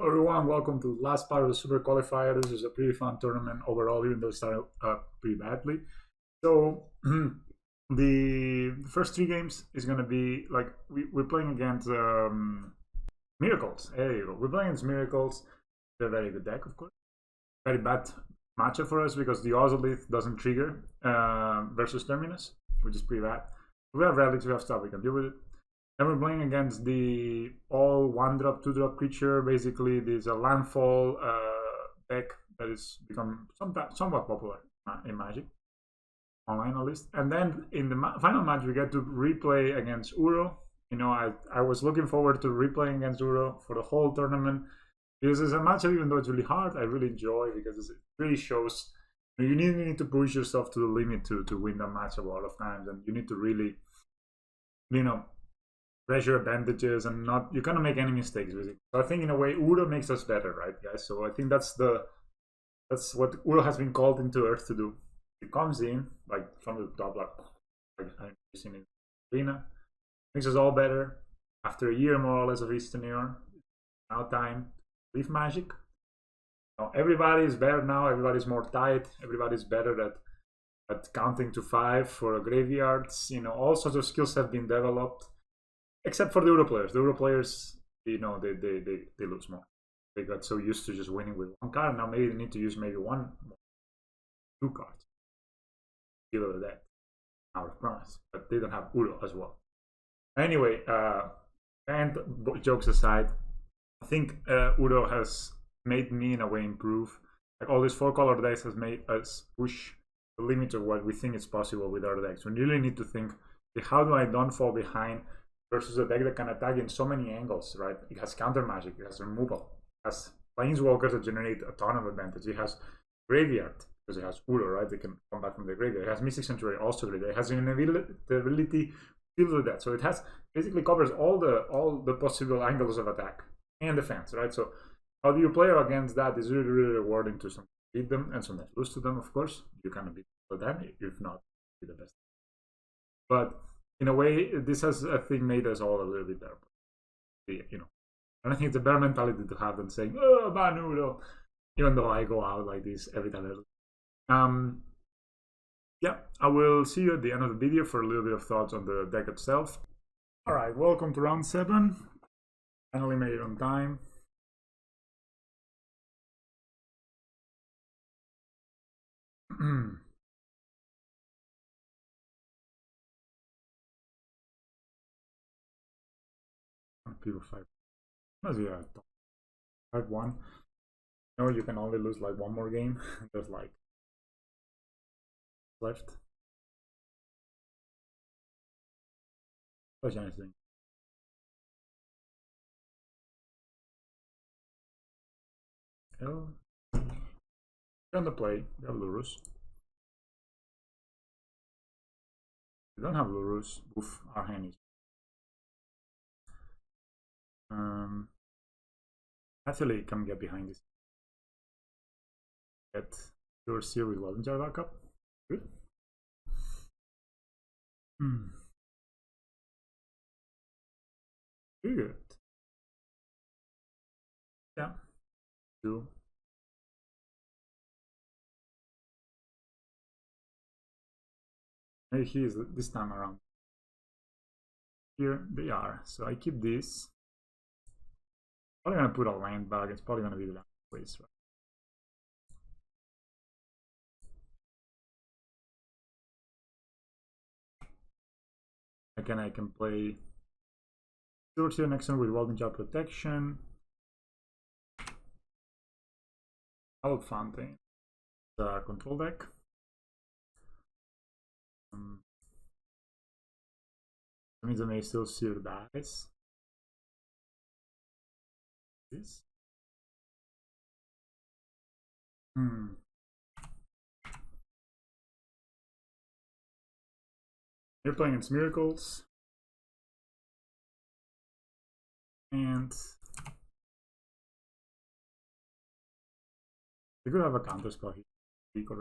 Hello everyone, welcome to the last part of the Super Qualifier. This is a pretty fun tournament overall, even though it started pretty badly. So the first three games is going to be like we're playing against Miracles. There you go. We're playing against Miracles. They're a very good deck, of course. Very bad matchup for us because the Ozolith doesn't trigger versus Terminus, which is pretty bad. We have relics, we have stuff, we can deal with it. Then we're playing against the all 1-drop, 2-drop creature. Basically, there's a landfall deck that has become somewhat popular in Magic, online at least. And then in the final match, we get to replay against Uro. You know, I was looking forward to replaying against Uro for the whole tournament because it's a matchup, even though it's really hard, I really enjoy because it really shows you need to push yourself to the limit to win that match a lot of times, and you need to really, you know, pressure advantages and not you cannot make any mistakes basically. So I think in a way Uro makes us better, right, guys? So I think that's what Uro has been called into Earth to do. It comes in like from the top, like I'm using it arena, makes us all better. After a year more or less of his tenure, now time to leave Magic. Now everybody is better now, everybody's more tight, everybody's better at counting to 5 for graveyards. You know, all sorts of skills have been developed. Except for the Uro players. The Uro players, you know, they lose more. They got so used to just winning with one card. Now maybe they need to use maybe two cards. Deal with that. Out of promise. But they don't have Uro as well. Anyway, and jokes aside, I think Uro has made me in a way improve. Like all these 4-color decks has made us push the limits of what we think is possible with our decks. We really need to think, how do I don't fall behind versus a deck that can attack in so many angles, right? It has counter magic, it has removal, it has planeswalkers that generate a ton of advantage, it has graveyard, because it has Uro, right? They can come back from the graveyard, it has Mystic Sanctuary, also great, it has the ability to deal with that. So it has basically covers all the possible angles of attack and defense, right? So how do you play against that is really, really rewarding to sometimes beat them and sometimes lose to them, of course. You cannot beat them, if not, be the best. But in a way, this has, I think, made us all a little bit better. You know, and I think it's a better mentality to have than saying, "Oh, Banudo," even though I go out like this every time. Yeah, I will see you at the end of the video for a little bit of thoughts on the deck itself. All right, welcome to round 7. Finally made it on time. People 5. Must be a 5-1. No, you can only lose like one more game. There's like left. Touch anything. Oh. On the play, we have Lurrus. We don't have Lurrus. Oof, our hand is. Actually, can get behind this. Get your seal with Welding Jar backup. Good. Good. Yeah. 2. Maybe he is this time around. Here they are. So I keep this. Probably gonna put a land bag. It's probably gonna be the last place, right? Again, I can play Stewart here next turn with Welding Jar protection. Out Fountain. The control deck. That means I may still seal dice. This. You're playing against Miracles. And you could have a counter spell here. We could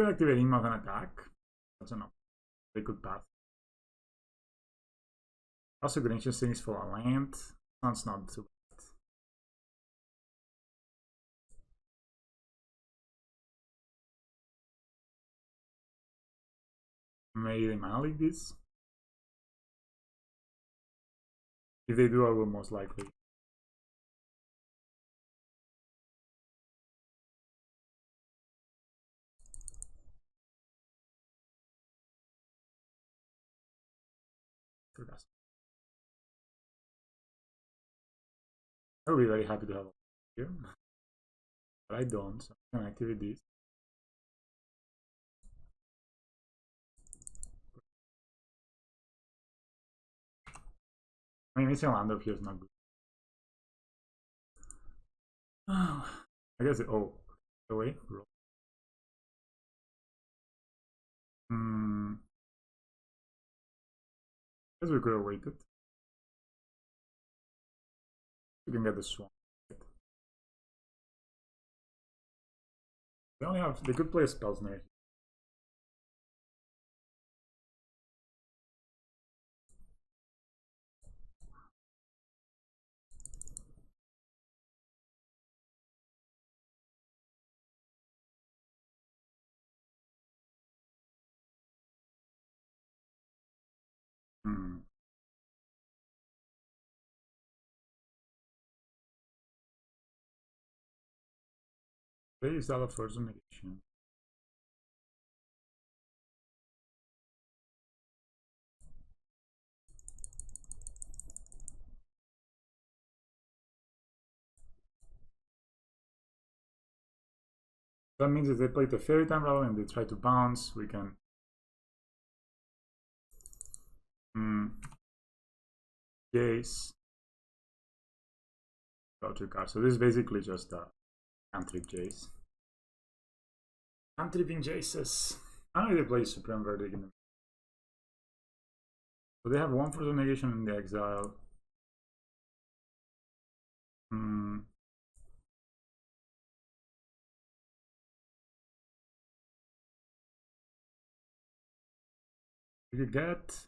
activate Ingmar on attack. That's enough. They could pass. Also, good ancient things for a land. Sounds not too bad. Maybe they mana leak this. If they do, I will most likely. I would be very happy to have a here, but I don't, so I can activate this. I mean, missing a land up here is not good. Oh, I guess oh, away. Hmm. I guess we could have waited. We can get the swamp. They only have. They could play a spell snare. Hmm. They use that for some negation. That means if they play the fairy time rattle and they try to bounce, we can. Jace. Draw 2 cards. So this is basically just a cantrip Jace. Cantripping Jaces. I know they play Supreme Verdict in the. So they have 1 for the negation in the exile. You could get.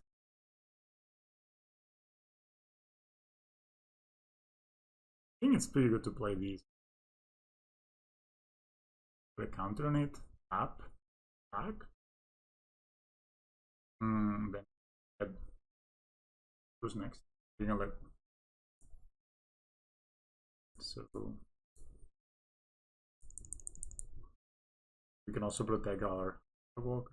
I think it's pretty good to play these. Put a counter on it. Tap. Back. Then who's next? You're gonna let. So we can also protect our walker.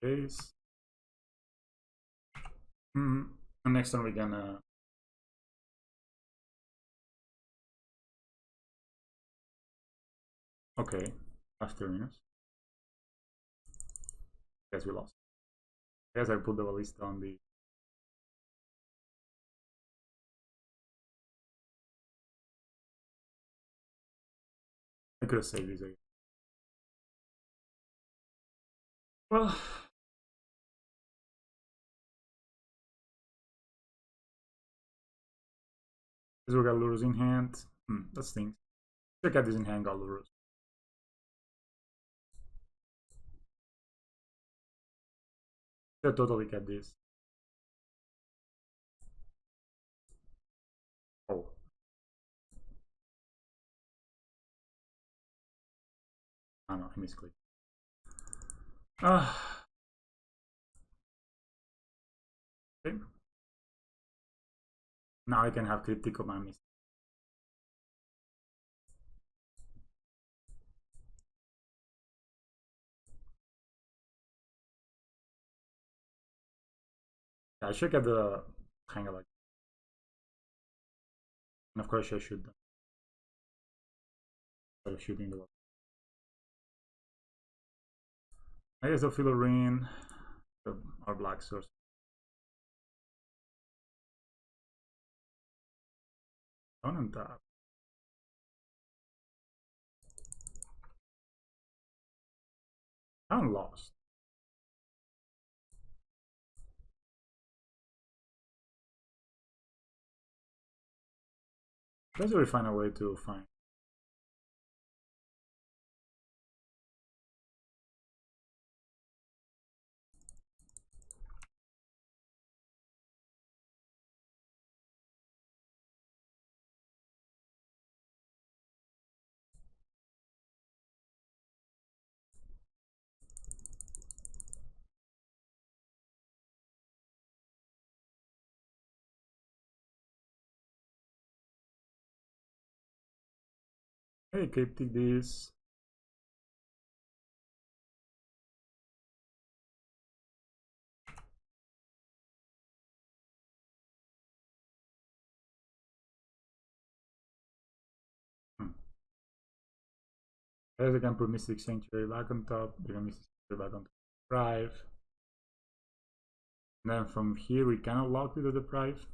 Case. And next time we can okay, after minutes. Guess we lost. I guess I put the ballista on the. I could have saved this again. Well, we got Lurrus in hand. That stinks. Check out this in hand, got Lurrus. Should totally get this. Oh. Oh no, I misclicked. Okay. Now I can have cryptic on my mistake. Yeah, I should get the hang of like. And of course I should. Instead of shooting the wall. I guess the Philorine, our black source. On and tap. I'm lost. Let's really find a way to find. Hey, cryptic this. As I can put Mystic Sanctuary back on top, they can Mystic Sanctuary back on top. Deprive. And then from here we cannot lock with the Deprive.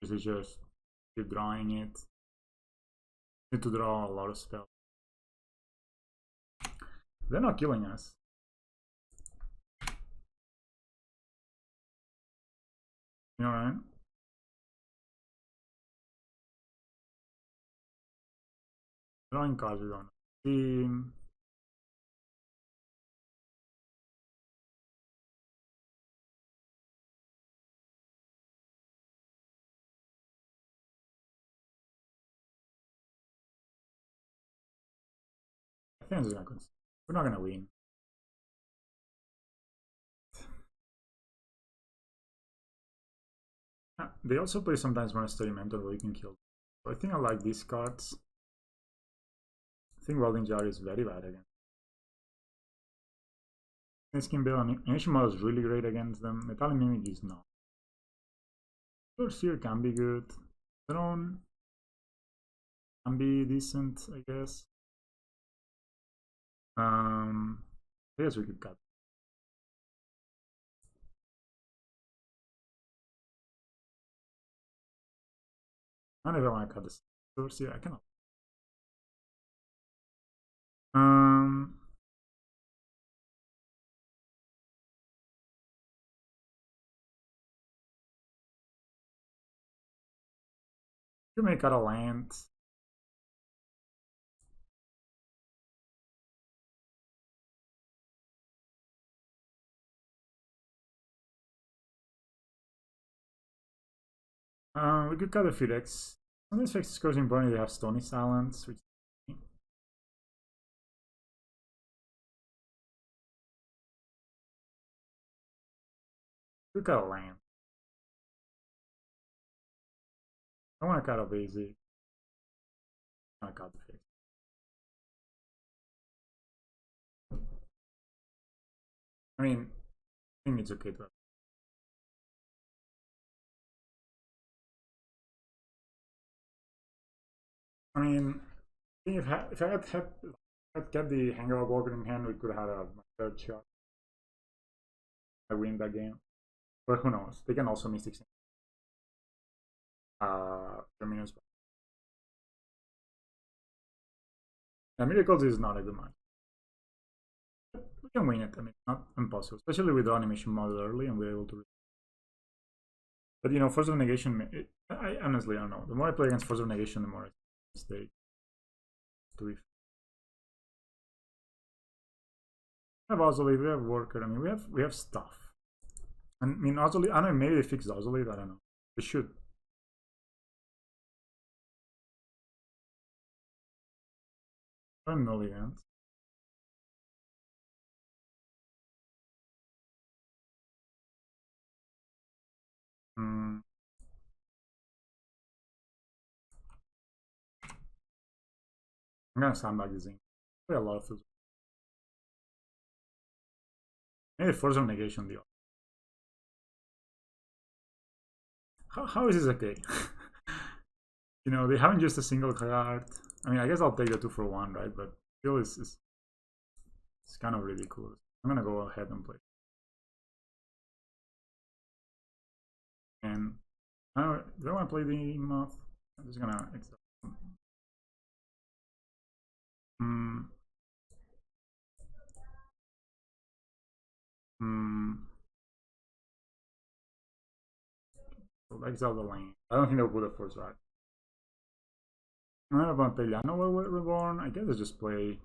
This is just keep drawing it. Need to draw a lot of spells. They're not killing us. You know what I mean? Drawing cards we don't see. I think this is not good. We're not gonna win. They also play sometimes Monastery Mentor where you can kill. So I think I like these cards. I think Welding Jar is very bad again. Snakeskin Bill and Ancient Model is really great against them. Metallic Mimic is not. Seer can be good. Throne can be decent, I guess. I guess we could cut. I don't know if I want to cut this source here. I cannot. You may cut a land. We could cut a few decks. Some of these decks scores in Burning, they have Stony Silence, which we cut a land. I want to cut a basic. I cut the face. I mean, I think it's okay to have. I mean, if I had kept the Hangover Walker in hand, we could have had my third shot. I win that game. But who knows? They can also Mystic Sanctuary. Terminus. Miracles is not a good match. We can win it. I mean, it's not impossible, especially with the animation model early and we're able to. But you know, Force of Negation. I honestly don't know. The more I play against Force of Negation, the more I mistake. To be. We have Ozolith, we have Worker. I mean, we have stuff. And I mean, Ozolith. I don't know. Maybe they fixed Ozolith. I don't know. They should. 1 million. I'm gonna sandbag this thing. Play a lot of those. Maybe Force of Negation deal. How is this okay? You know, they haven't used a single card. I mean, I guess I'll take the 2 for 1, right? But still, it's kind of ridiculous. I'm gonna go ahead and play. And do I want to play the moth? I'm just gonna accept. So exile the lane. I don't think they'll put a force right. I'm not about to play Llano Reborn. I guess I just play.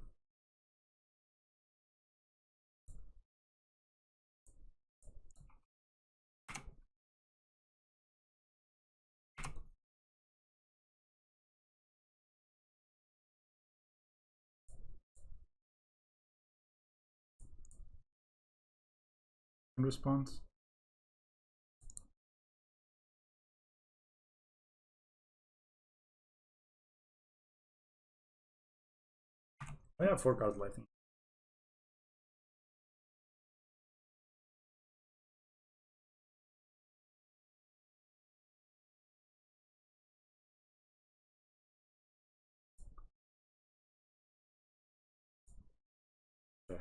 In response. I have 4 cards left. Of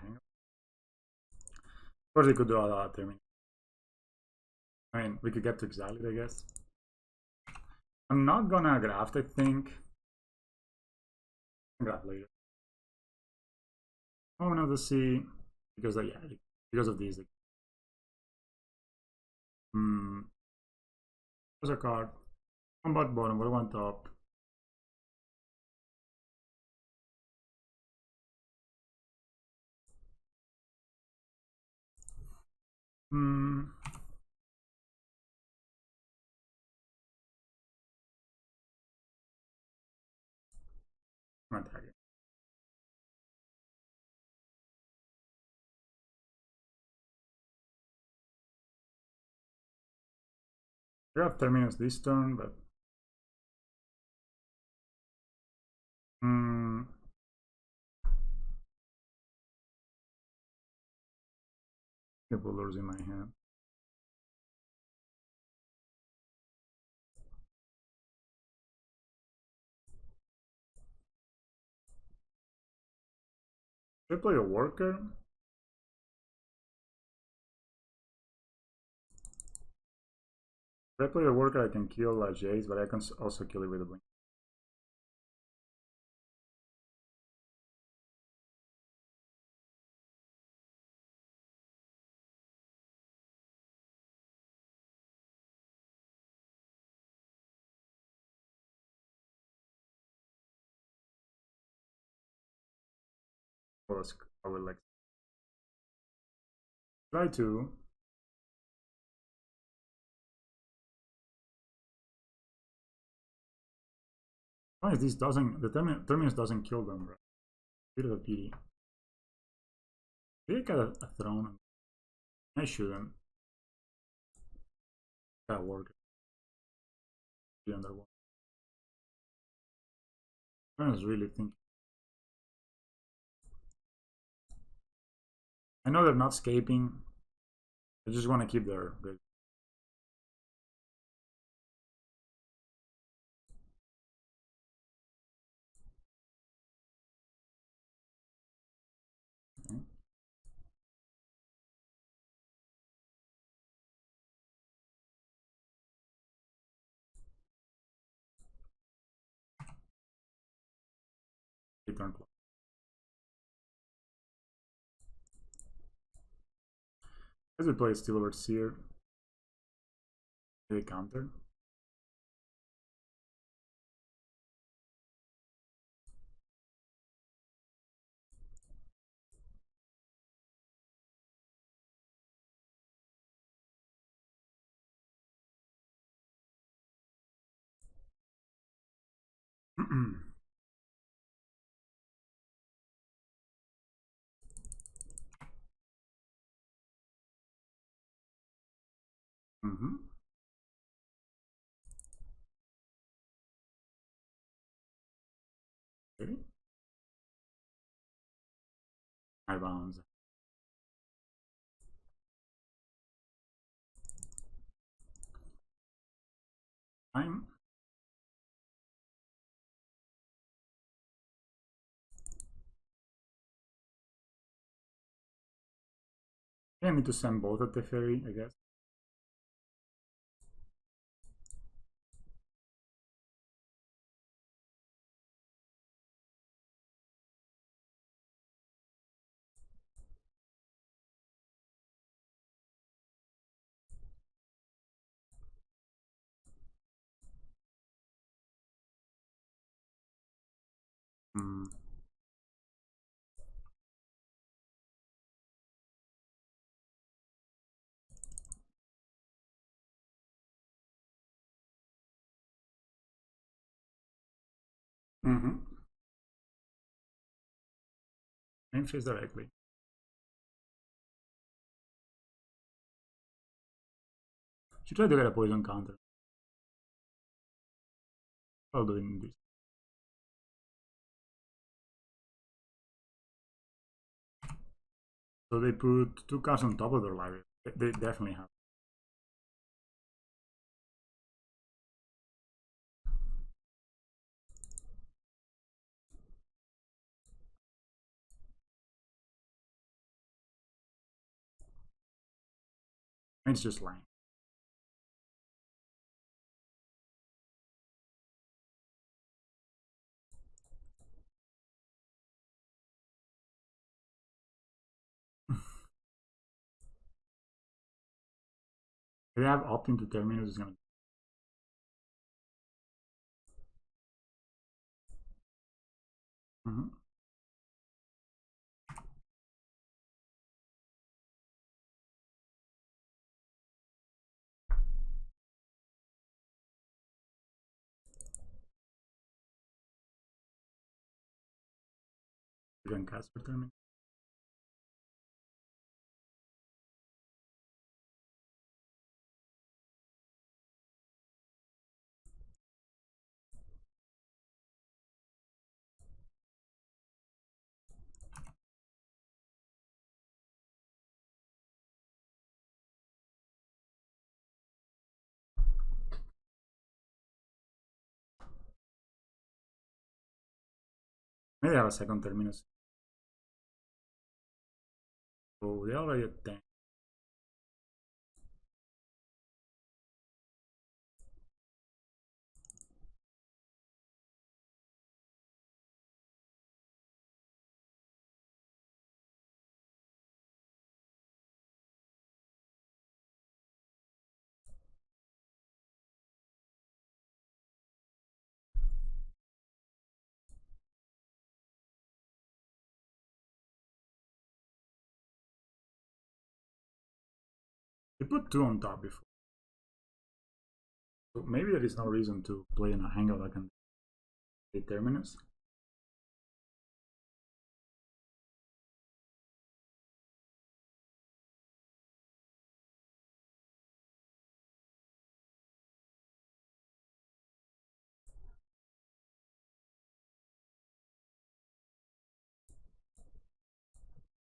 course, we could draw that terminal. I mean, we could get to exile it, I guess. I'm not gonna graft, I think. I'll graft later. I want to see because yeah, because of these. There's a card. One bottom, what do I want top? I'm attacking. We have terminus this turn, but the Lurrus in my hand. Should I play a worker? If I play a worker, I can kill Jace, but I can also kill it with a blink. I will like try to. Why is this doesn't the terminus doesn't kill them, bro? Bit of a pity. They got a throne. I shouldn't. That work. The underwater. I was really thinking. I know they're not escaping. I just want to keep their good. Okay. Return play. As we play Steel Overseer, they counter. Mm-hmm. Okay. I bounce. Time. I need to send both at the ferry, I guess. Mm. Mm-hmm. Main phase directly. Should try to get a poison counter. I'll do it in this. So they put 2 cards on top of their library. They definitely have. It's just lying. If they have opt-in to terminus, it's gonna. You can cast for terminus. Maybe they have a second terminus. Oh, they already at 10. They put 2 on top before. So maybe there is no reason to play in a hangout that can play terminus.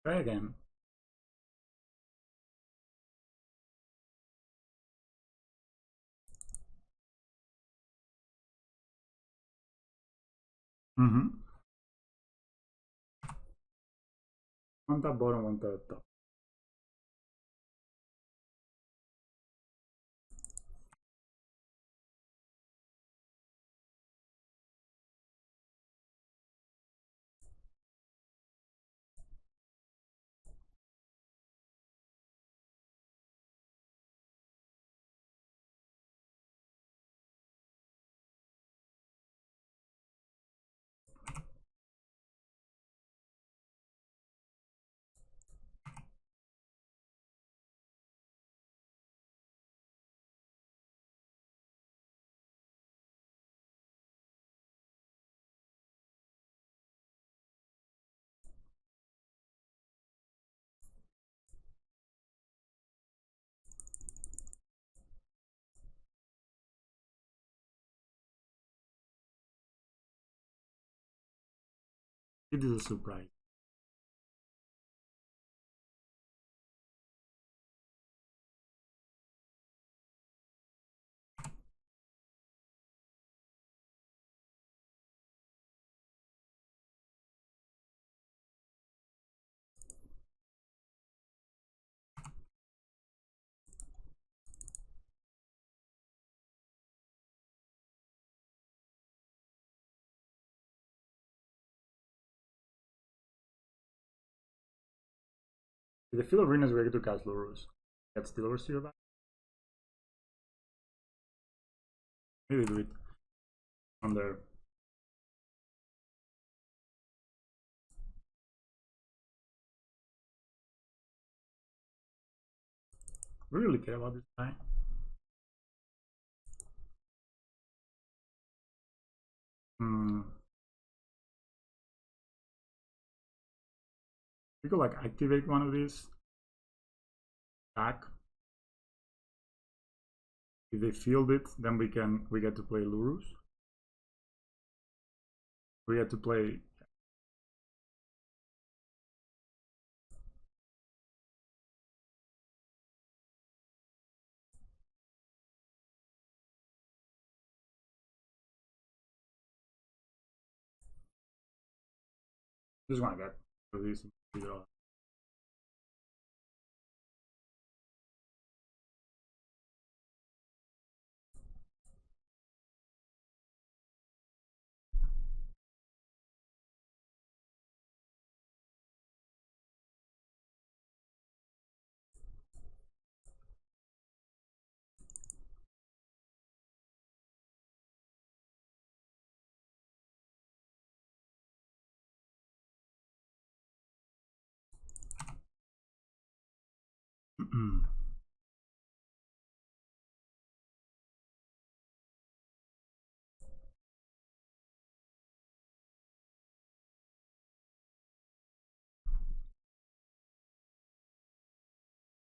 Try again. One top bottom, one top top. It is a surprise. If the field arena is ready to cast Lurrus, that's still oversteer back. Maybe do it on there. We really care about this guy. We could like activate one of these. Back. If they field it, then we get to play Lurrus. We get to play Just want to get these.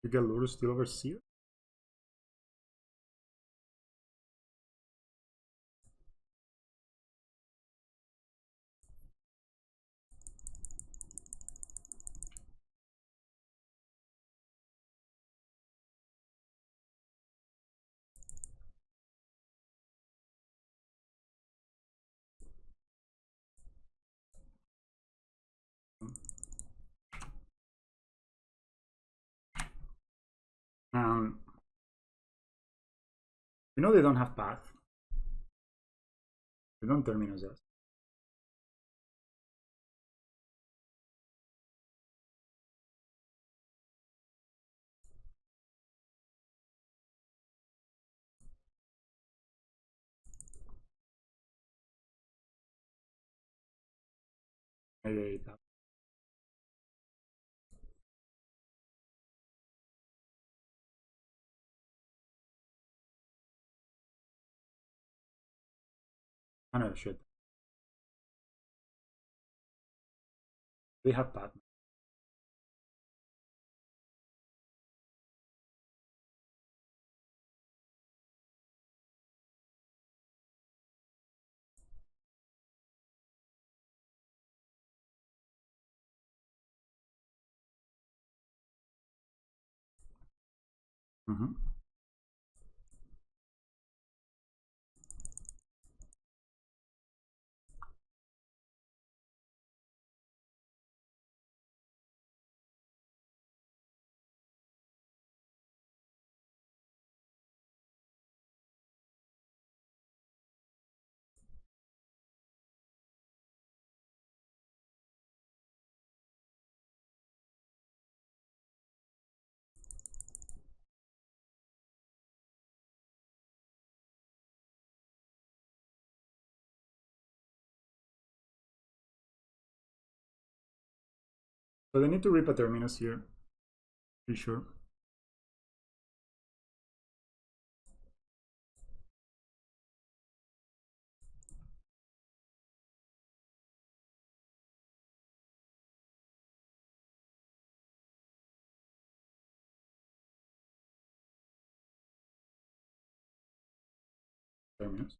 You get Lurrus still overseer? You know they don't have path. They don't terminus us. Maybe that. I know shit. They have path. So they need to rip a terminus here. Pretty sure. Terminus.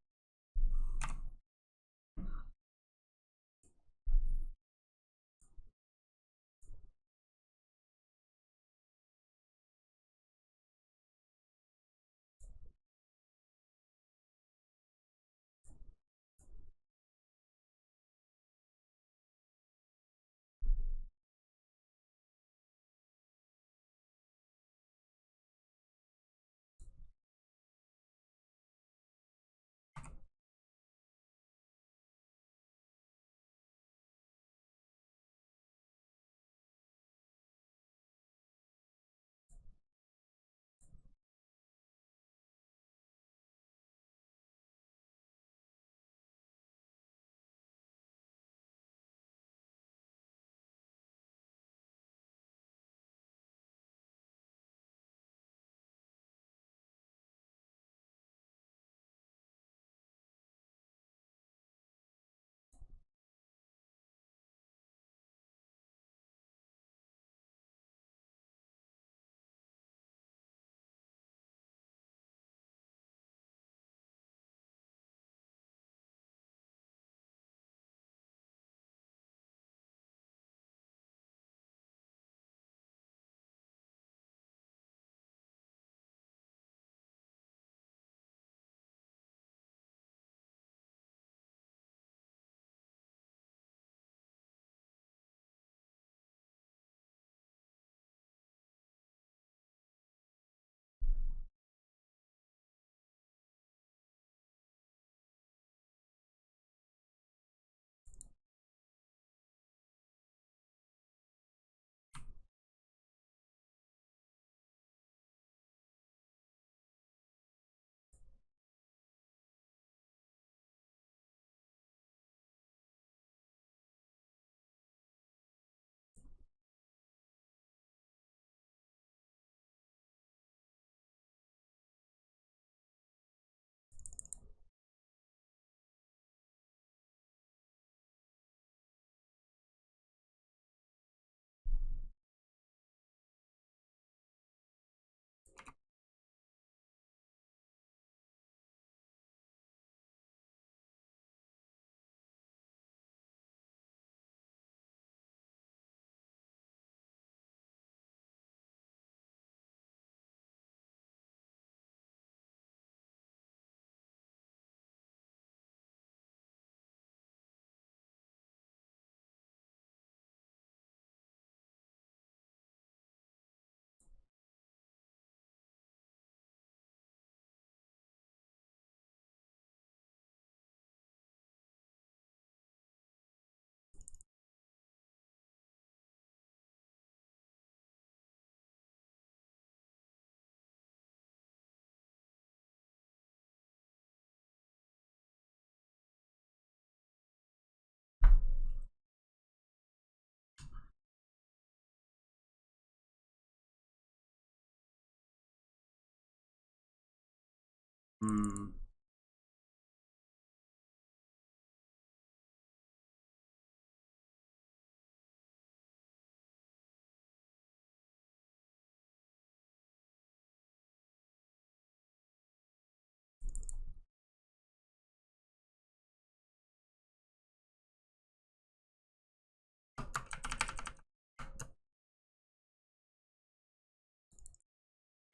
Hmm.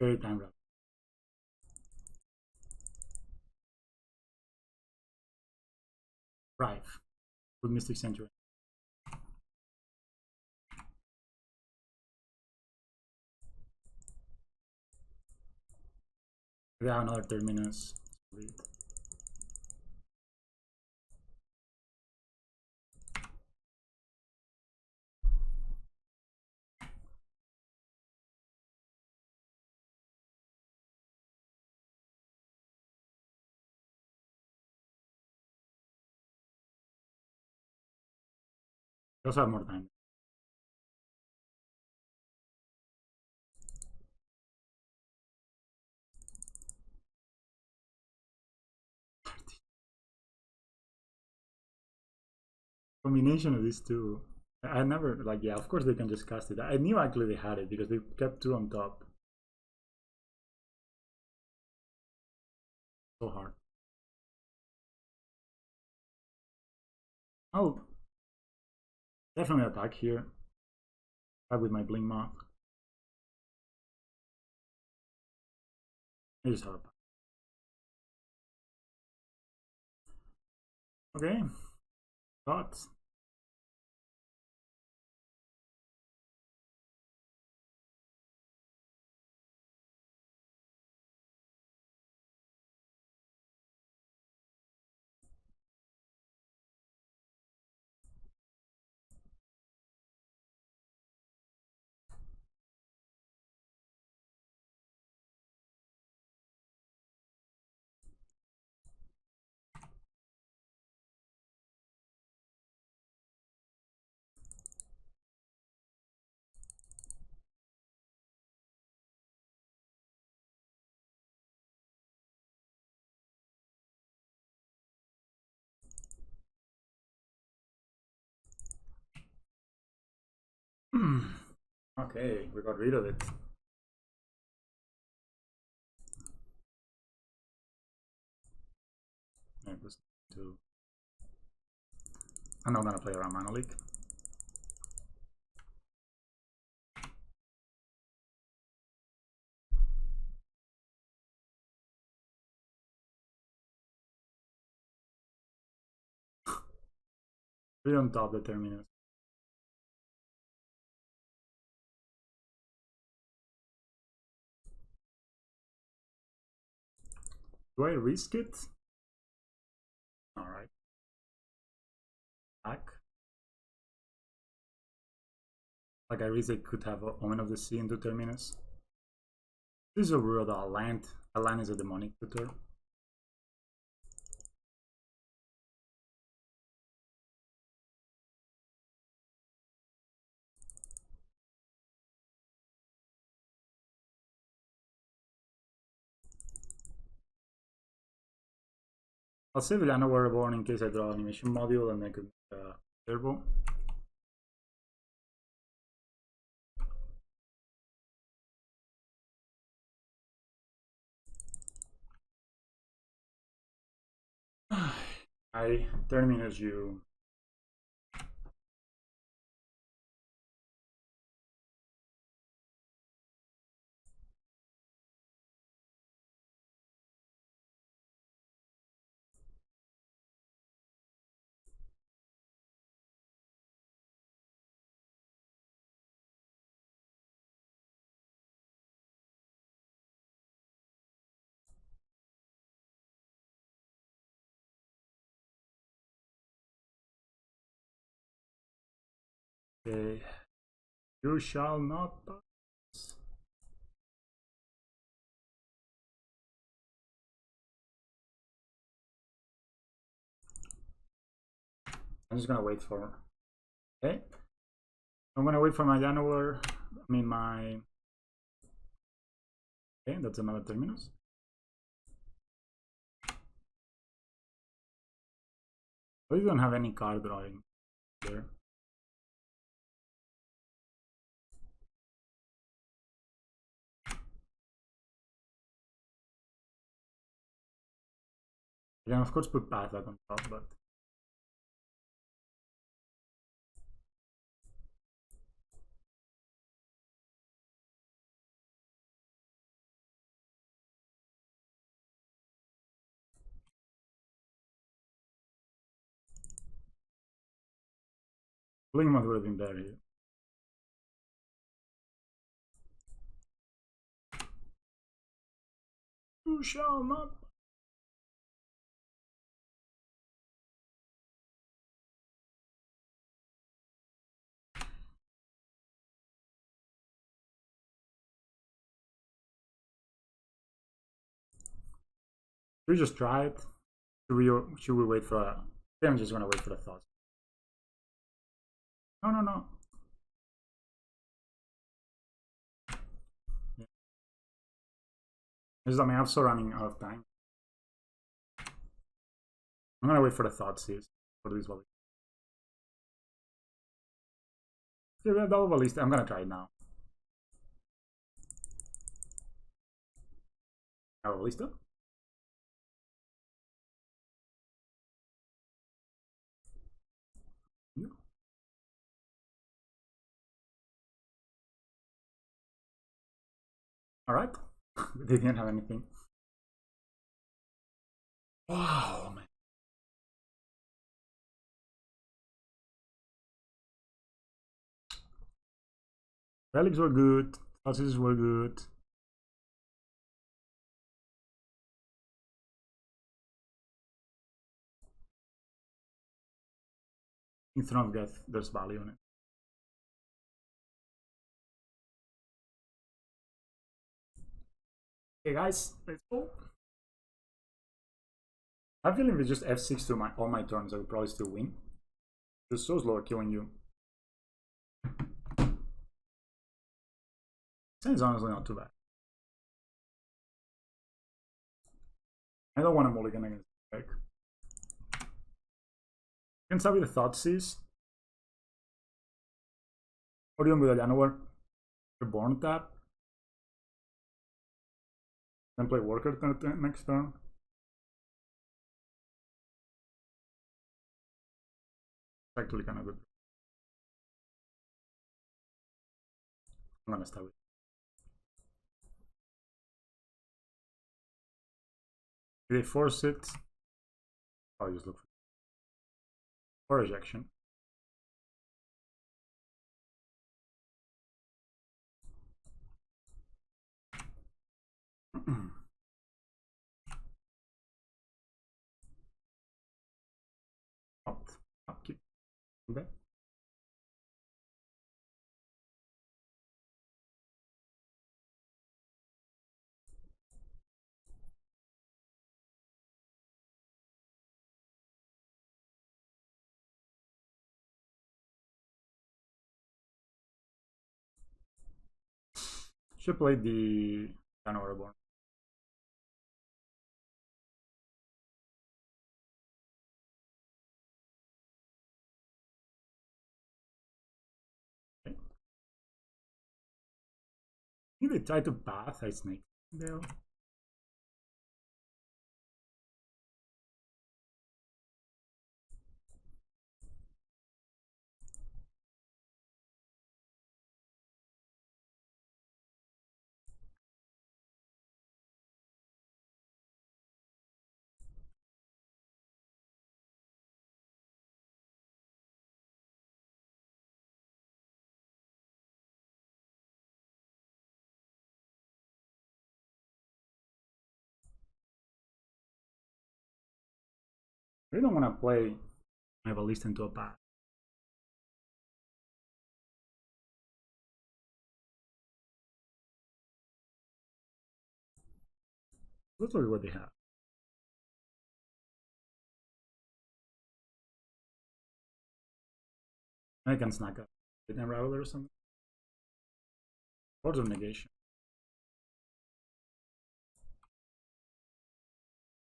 Very time rapid. Rife. With Mystic Century. We have another 30 minutes. We also have more time. Combination of these two. I never, like, yeah, of course they can just cast it. I knew actually they had it because they kept two on top. So hard. Oh, definitely attack here. Attack with my Blink Moth. I just have a pack. Okay. Thoughts? Okay, we got rid of it. I'm not gonna play around Mana Leak. Three on top the Terminus. Do I risk it? Alright. Back. Like I risk I could have a Omen of the Sea into Terminus. This is a weird land. A land is a demonic tutor. I'll save Villano War Reborn in case I draw animation module and make a turbo. I Terminus you. Okay. You shall not pass. I'm just gonna wait for. Okay. I'm gonna wait for my January. I mean my. Okay, that's another Terminus. We don't have any card drawing there. You can of course put Path on top, but Blingmouth would have been better here. You shall not. Should we just try it? Should we wait for a... I'm just gonna wait for the thoughts. No, no, no. Yeah. I mean, I'm still running out of time. I'm gonna wait for the thoughts for this volley. Yeah, we have double ballista. I'm gonna try it now. Double ballista. Yeah. All right. They didn't have anything. Wow, man. Relics were good. Sausages were good. In Throne of Death, there's value on it. Okay, guys, let's go. I have a feeling if we just F6 to all my turns, I would probably still win. Just so slow at killing you. It's honestly not too bad. I don't want a mulligan against the deck. You can start with the Thoughtseize. Or you can with a Llanowar. Reborn tap. Then play Worker next turn. It's actually kind of good. I'm gonna start with. If they force it, I'll just look for rejection. Upkeep. Okay. Should play the Llanowar Reborn. Okay. I think they try to path a Snake there. I really don't want to play my ballista into a path. Let's look at what they have. I can snack a Unraveler or something. Words of Negation.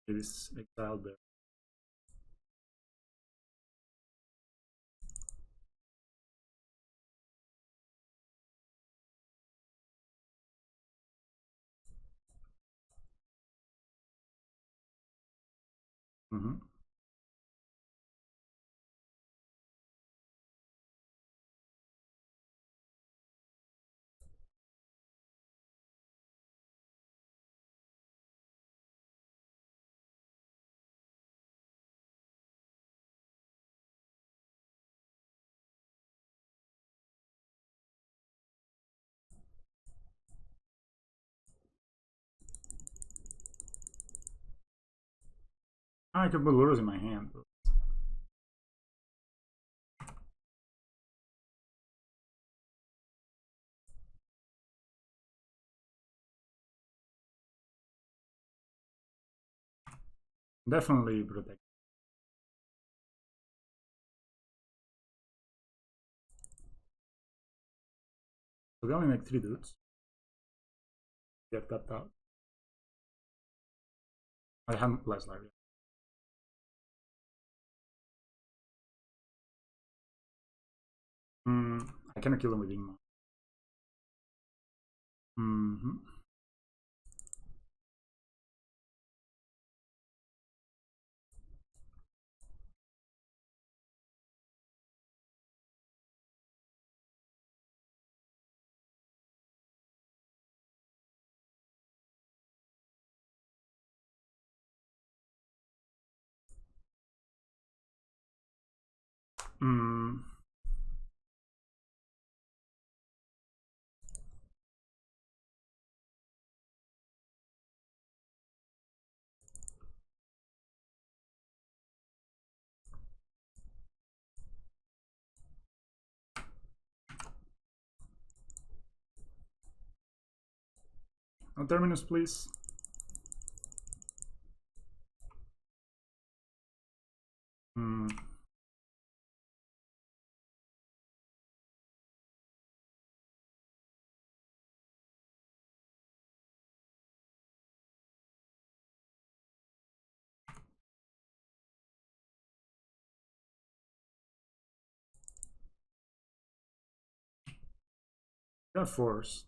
It is exiled there. Mm-hmm. I could put lures in my hand. Definitely protect. So they only make 3 dudes. Get tapped out. I have less life. I cannot kill them with Ingma. Mm-hmm. No terminus, please. Got force.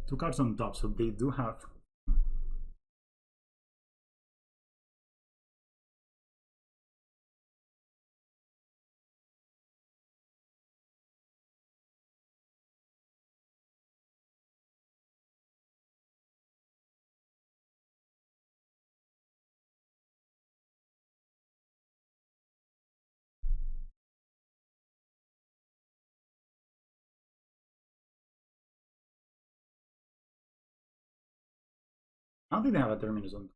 Two cards on top, so they do have. I don't think they have a terminus on.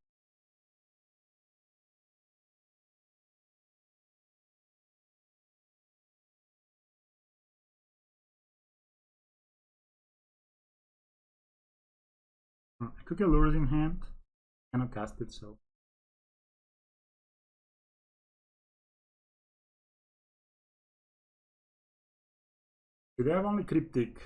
I could get lures in hand. Cannot cast it, so. Do they have only cryptic?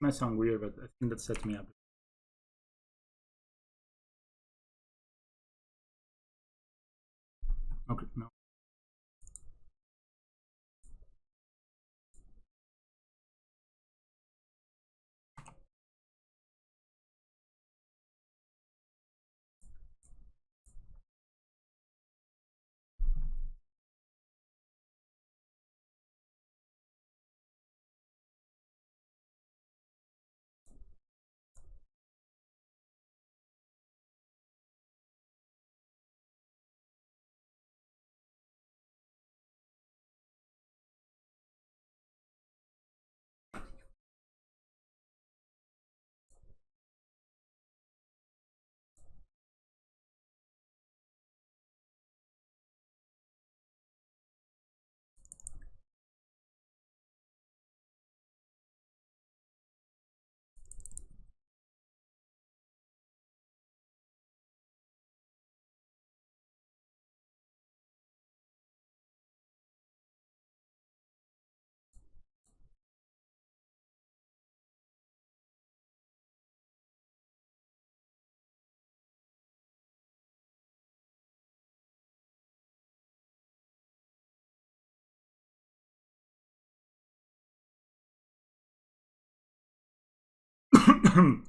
Might sound weird, but I think that sets me up. Okay, no. I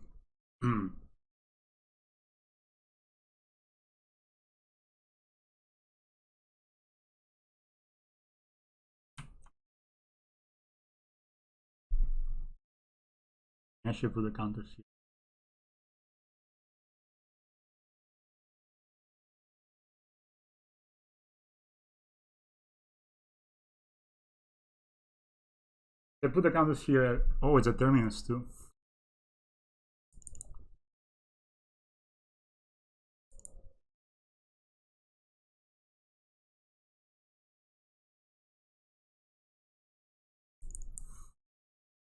should put the counters here. I put the counters here. Oh, it's a terminus too.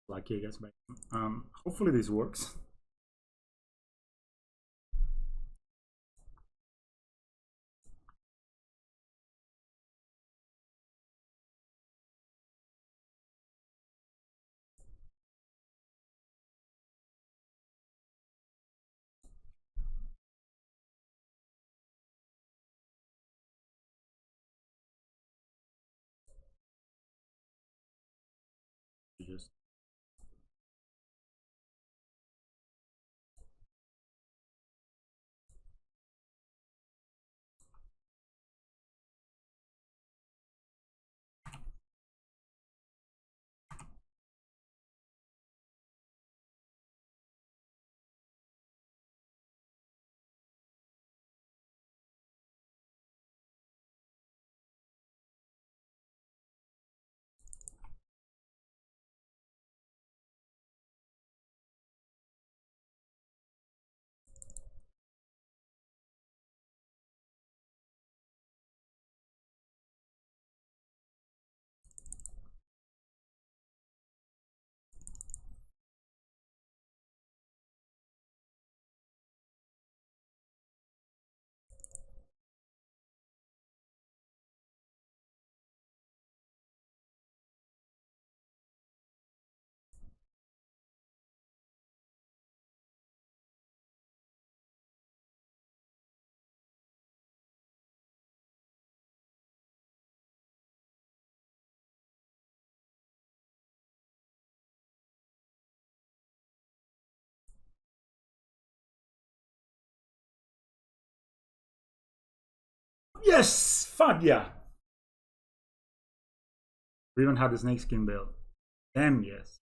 Lucky, I guess. But hopefully this works. Just yes, fuck yeah. We even had the snakeskin build. Damn yes.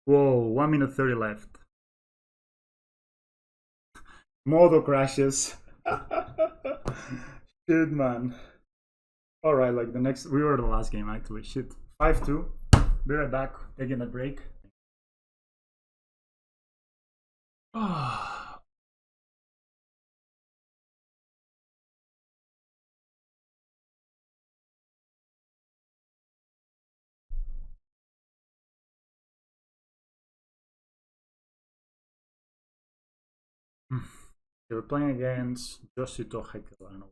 Whoa, 1 minute 30 left. Modo crashes. Shit, man. Alright, like the next. We were the last game actually. Shit. 5-2. Be right back. Taking a break. Ah. They were playing against Yoshito Hekel.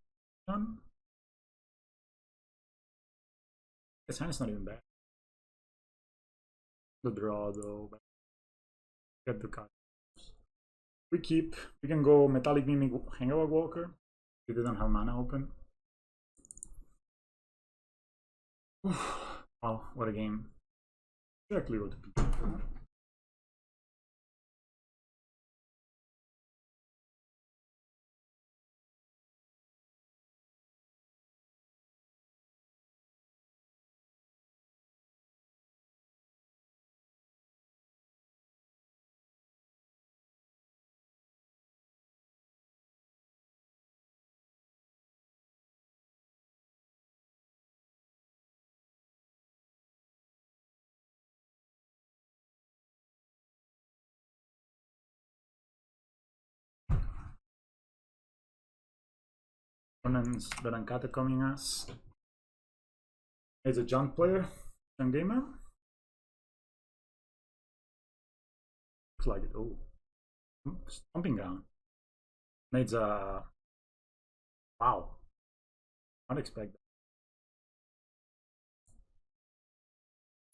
His hand's not even bad. The draw though, but get the cut. We keep. We can go Metallic Mimic Hangover Walker. We didn't have mana open. Wow, what a game. Exactly what people. Opponents Berankata coming us. It's a junk player, junk gamer. Looks like it. Oh, stomping ground. Needs a. Wow. Not expect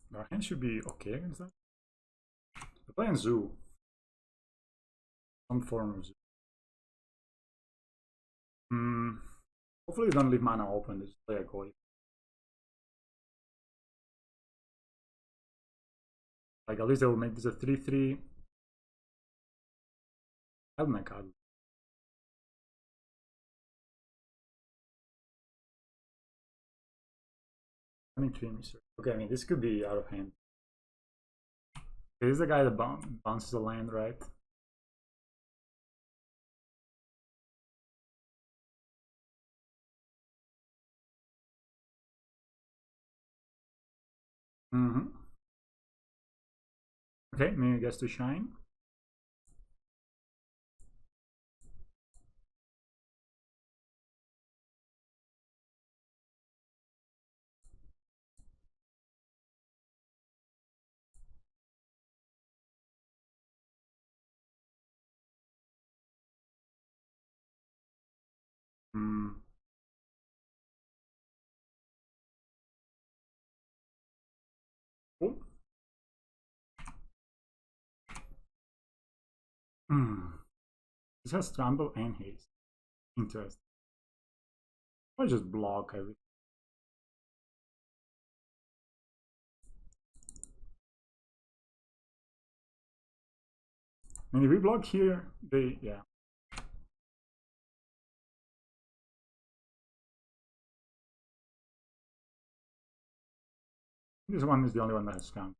that. Our hand should be okay against that. We're playing Zoo. Some form of Zoo. Hopefully, they don't leave mana open. They just play a Koi. Like, at least they will make this a 3-3. Oh my god. 23 Mr. Okay, I mean, this could be out of hand. This is the guy that bounces the land, right? Mm-hmm. Okay, maybe gets to shine. Mm. Oh. Mm. This has trample and haste. Interesting. I just block everything. I mean, if we block here, yeah. This one is the only one that has count.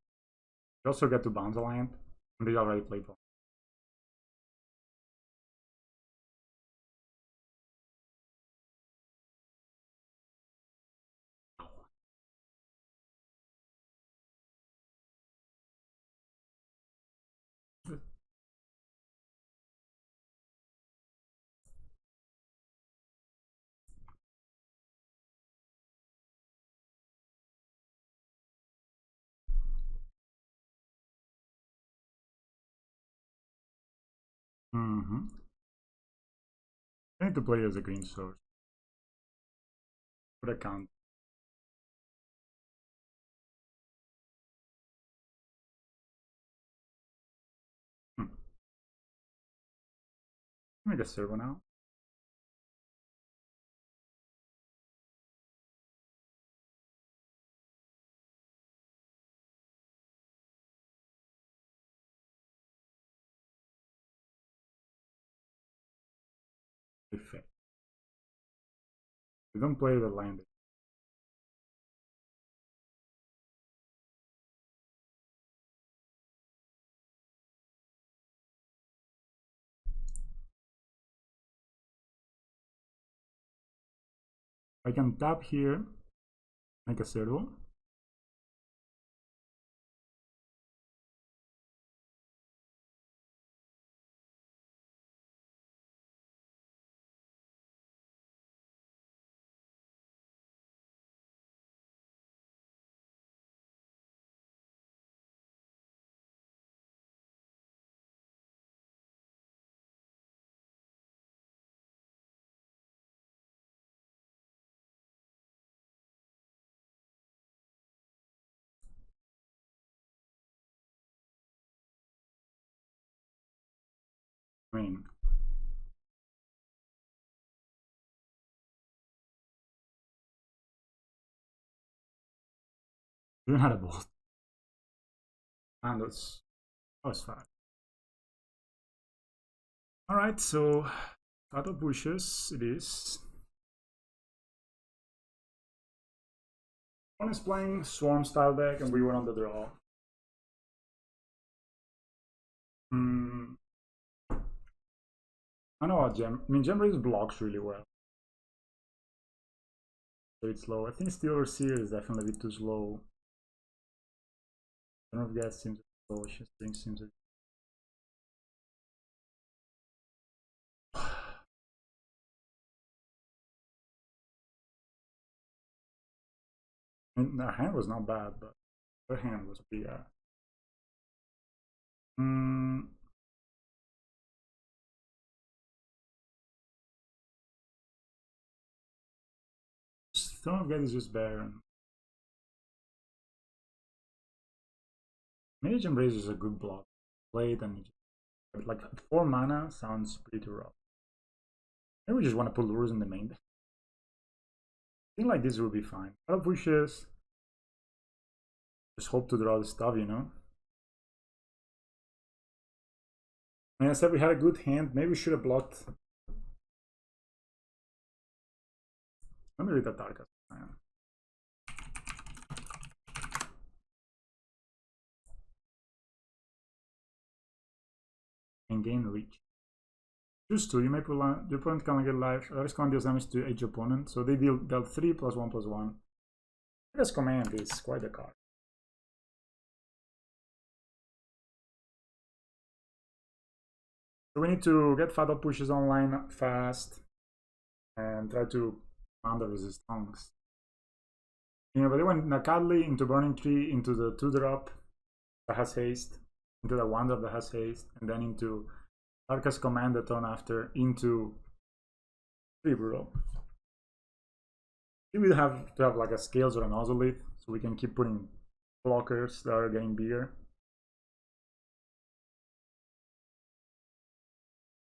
You also get to bounce a land, and they already played one. Mm-hmm. I need to play as a green source. But I can't. Hmm. Make a servo now. Effect. We don't play the land. I can tap here, make a servo. I mean, you had a bolt. And that was fast. Alright, so auto pushes it is. One is playing Swarm style deck and we were on the draw. Hmm. I know what Gem Race blocks really well. So it's slow. I think Steel Overseer is definitely a bit too slow. I don't know if Gas seems slow, String seems I mean, their hand was not bad, but their hand was pretty bad. Stone of God is just barren. Mage Embrace is a good block. Play it and like 4 mana sounds pretty rough. Maybe we just want to put Lurrus in the main deck. I think like this will be fine. Auto pushes. Just hope to draw the stuff, you know? And I said we had a good hand. Maybe we should have blocked. Let me read that Tarkas. And gain reach. Choose 2. You may pull on. The opponent can get life. Others can deal damage to each opponent. So they dealt 3 plus 1 plus 1. Tarkas command is quite a card. So we need to get fatal pushes online fast and try to counter resistance. Yeah, but they went Nakadli into Burning Tree, into the 2-drop that has haste, into the 1-drop that has haste, and then into Tarkas command the turn after, into 3 Brutal. We would have to have like a Scales or an Ozolith, so we can keep putting blockers that are getting bigger.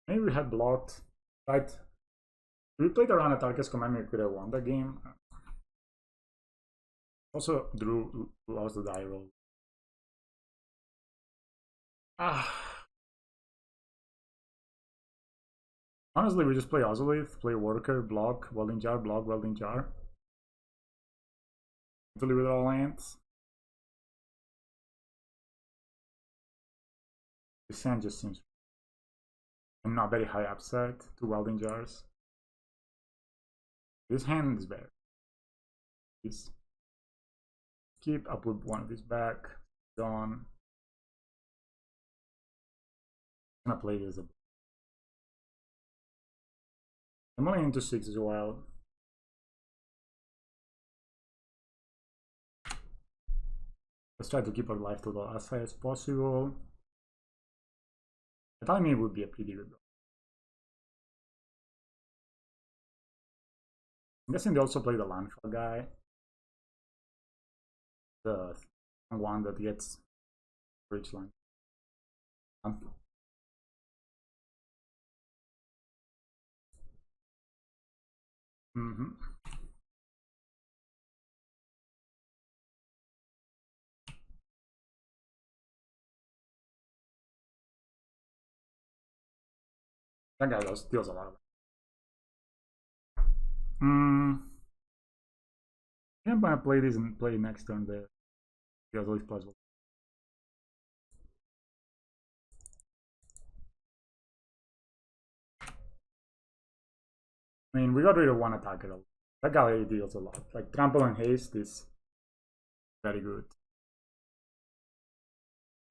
Maybe we had blocked, right? If we played around a Tarkas command, we could have won that game. Also, Drew lost the die roll. Honestly, we just play Ozolith, play Worker, block, Welding Jar, block, Welding Jar. Hopefully with all lands. The sand just seems not very high upside to Welding Jars. This hand is better. This keep, I'll put one of these back. Gone. I'm gonna play this. I'm only into 6 as well. Let's try to keep our life total as high as possible. I thought it would be a pretty good. I'm guessing they also play the Landfall guy. The one that gets rich land. That guy deals a lot of it. I'm gonna play this and play next turn there. Because always plausible. I mean, we got rid of one attacker. That guy deals a lot. Like Trample and Haste is very good.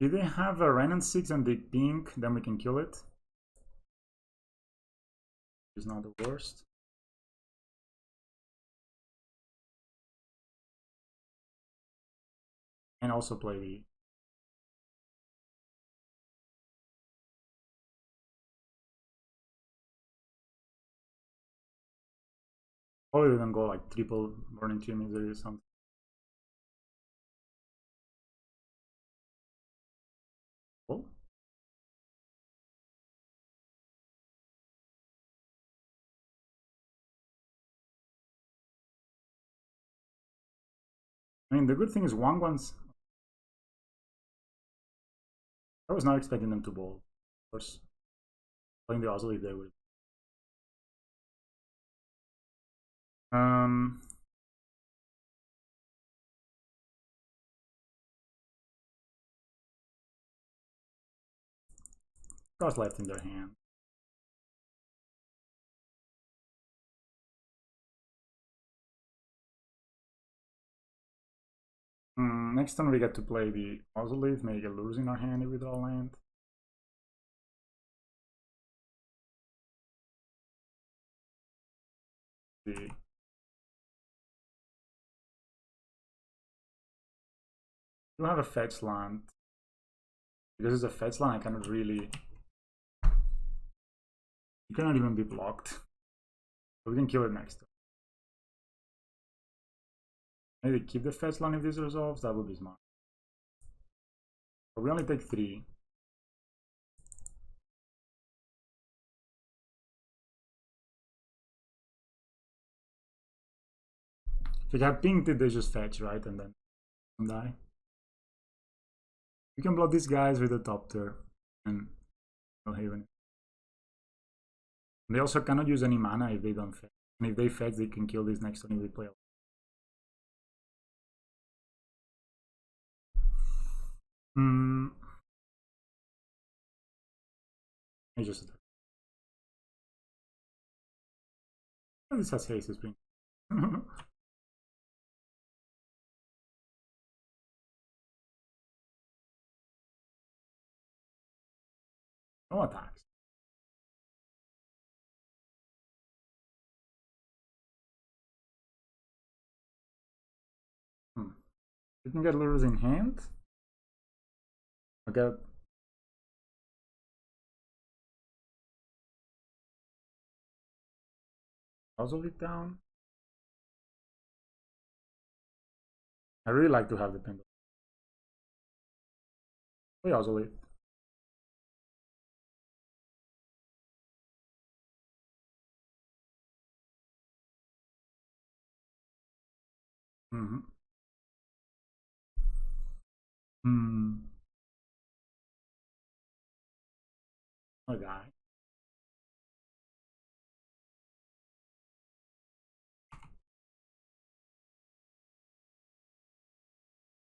If they have a Renan 6 and the pink, then we can kill it. It's not the worst. And also play the probably didn't go like triple Burning Tree Misery or something. Oh. I mean, the good thing is Wangwan's. I was not expecting them to bowl. Of course, playing the Ozolith there would. Cards left in their hand. Next turn we get to play the Ozolith, maybe get Lurrus in our hand if we draw land. The you have a fetch land. Because it's a fetch land, I cannot really. You cannot even be blocked. But we can kill it next turn. Maybe keep the fetch land if this resolves, that would be smart. But we only take 3. If you have pinged it, they just fetch, right? And then die. You can block these guys with a top tier. And Haven. They also cannot use any mana if they don't fetch. And if they fetch, they can kill this next turn if they play. I just attack. This has haste spring. No attacks. You can get Lurrus in hand. Okay. Puzzle it down. I really like to have the pendulum. We puzzle it. Okay.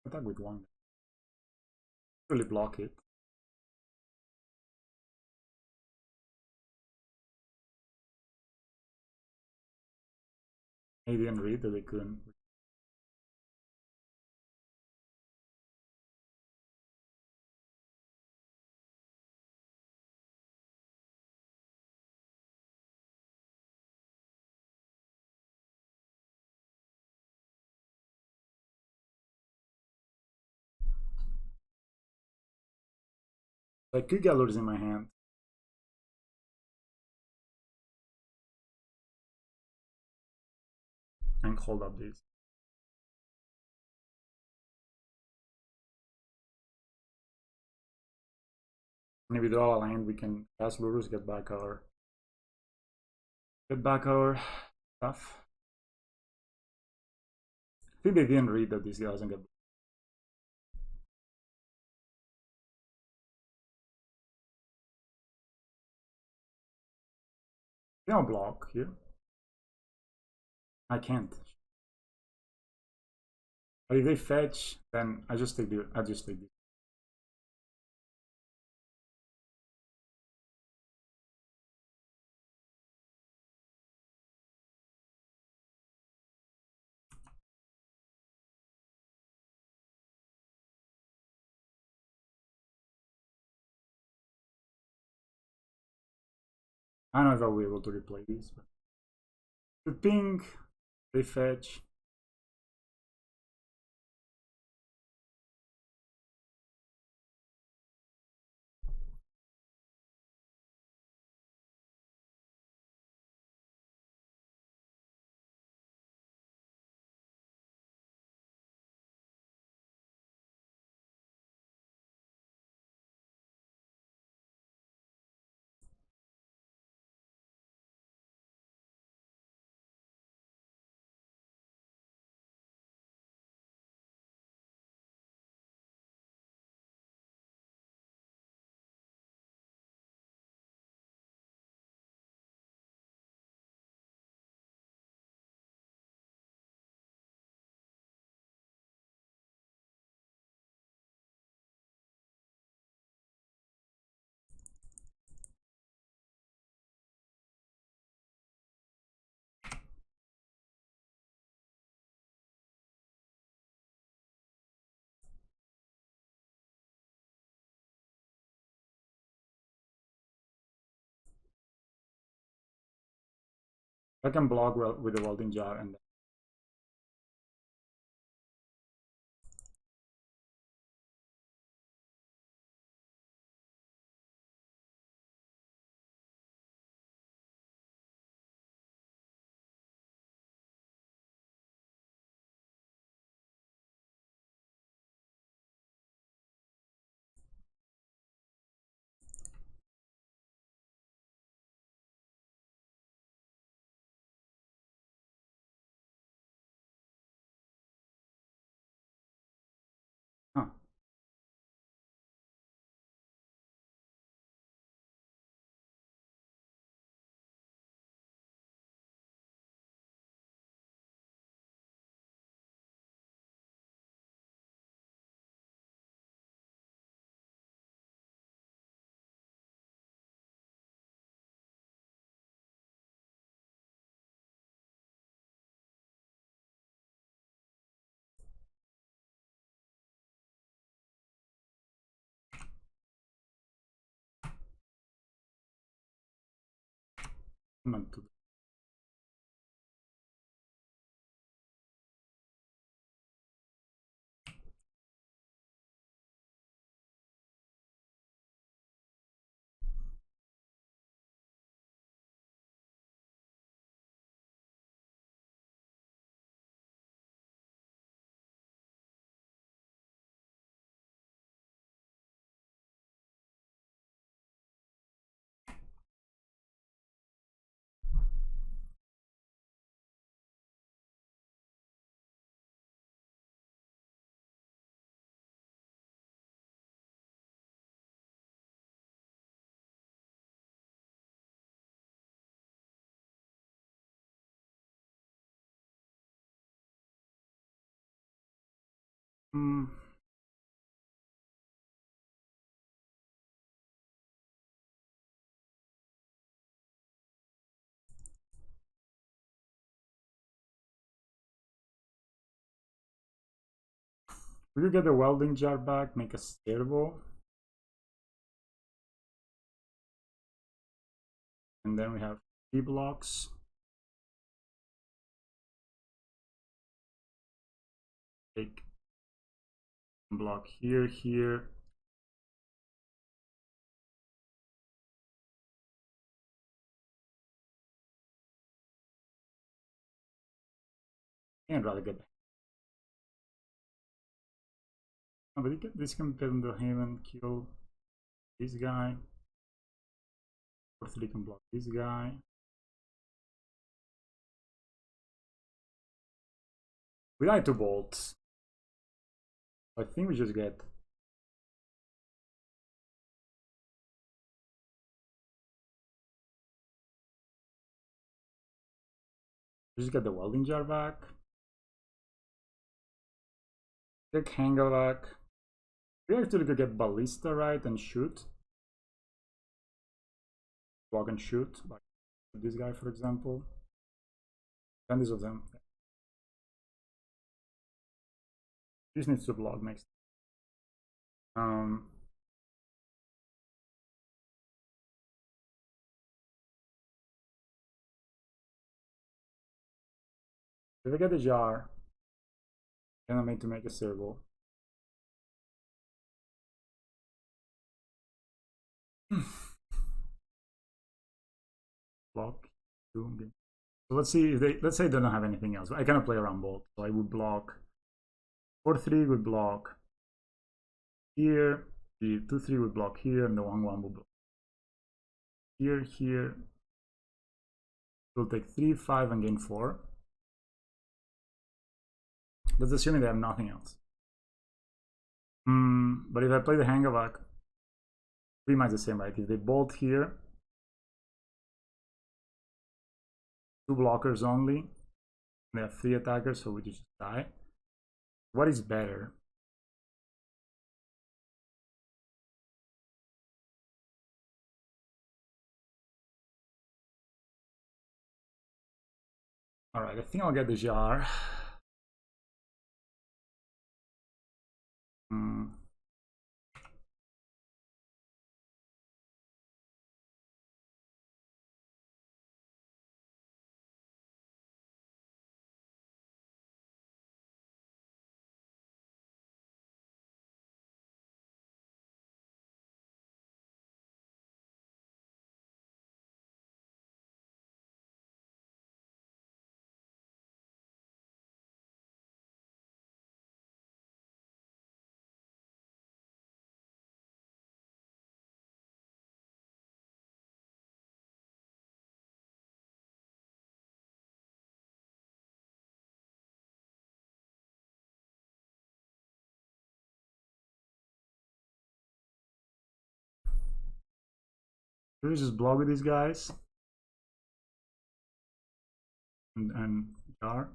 Attack with one. Really block it. They didn't read that they couldn't. I could get Lurrus in my hand. And hold up this. And if we draw a land, we can cast Lurrus, get back our stuff. I think they didn't read that this guy doesn't get. They don't block here. I can't. But if they fetch, then I just take this. I don't know if I'll be able to replay this, but the ping, they fetch. I can block with the welding jar and Not too. Hmm. We could get the welding jar back, make a stairwell. And then we have 3 blocks. Take block here, here. I'd rather get. Oh, but this can build the haven, kill this guy. Or 3 can block this guy. We die to bolts. I think we just get. Just get the welding jar back. Take hanger back. We actually could get ballista right and shoot. Block and shoot. Like this guy, for example. And this of them. This needs to block next. If I get the jar, then I need to make a circle. Block. Boom. So let's see if let's say they don't have anything else. I cannot play around both. So I would block 4-3 would block here, the 2-3 would block here, and the 1-1 would block here, here. We'll take 3-5 and gain 4. That's assuming they have nothing else. But if I play the Hangavak, pretty much the same, right? If they bolt here, 2 blockers only, they have 3 attackers, so we just die. What is better? Alright, I think I'll get the jar. Let's just block with these guys. And jar.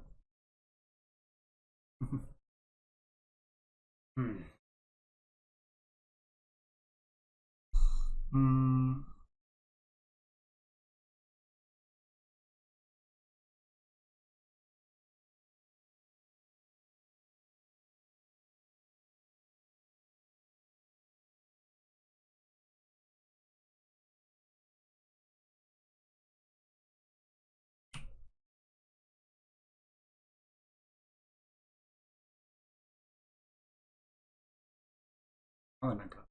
Only my card.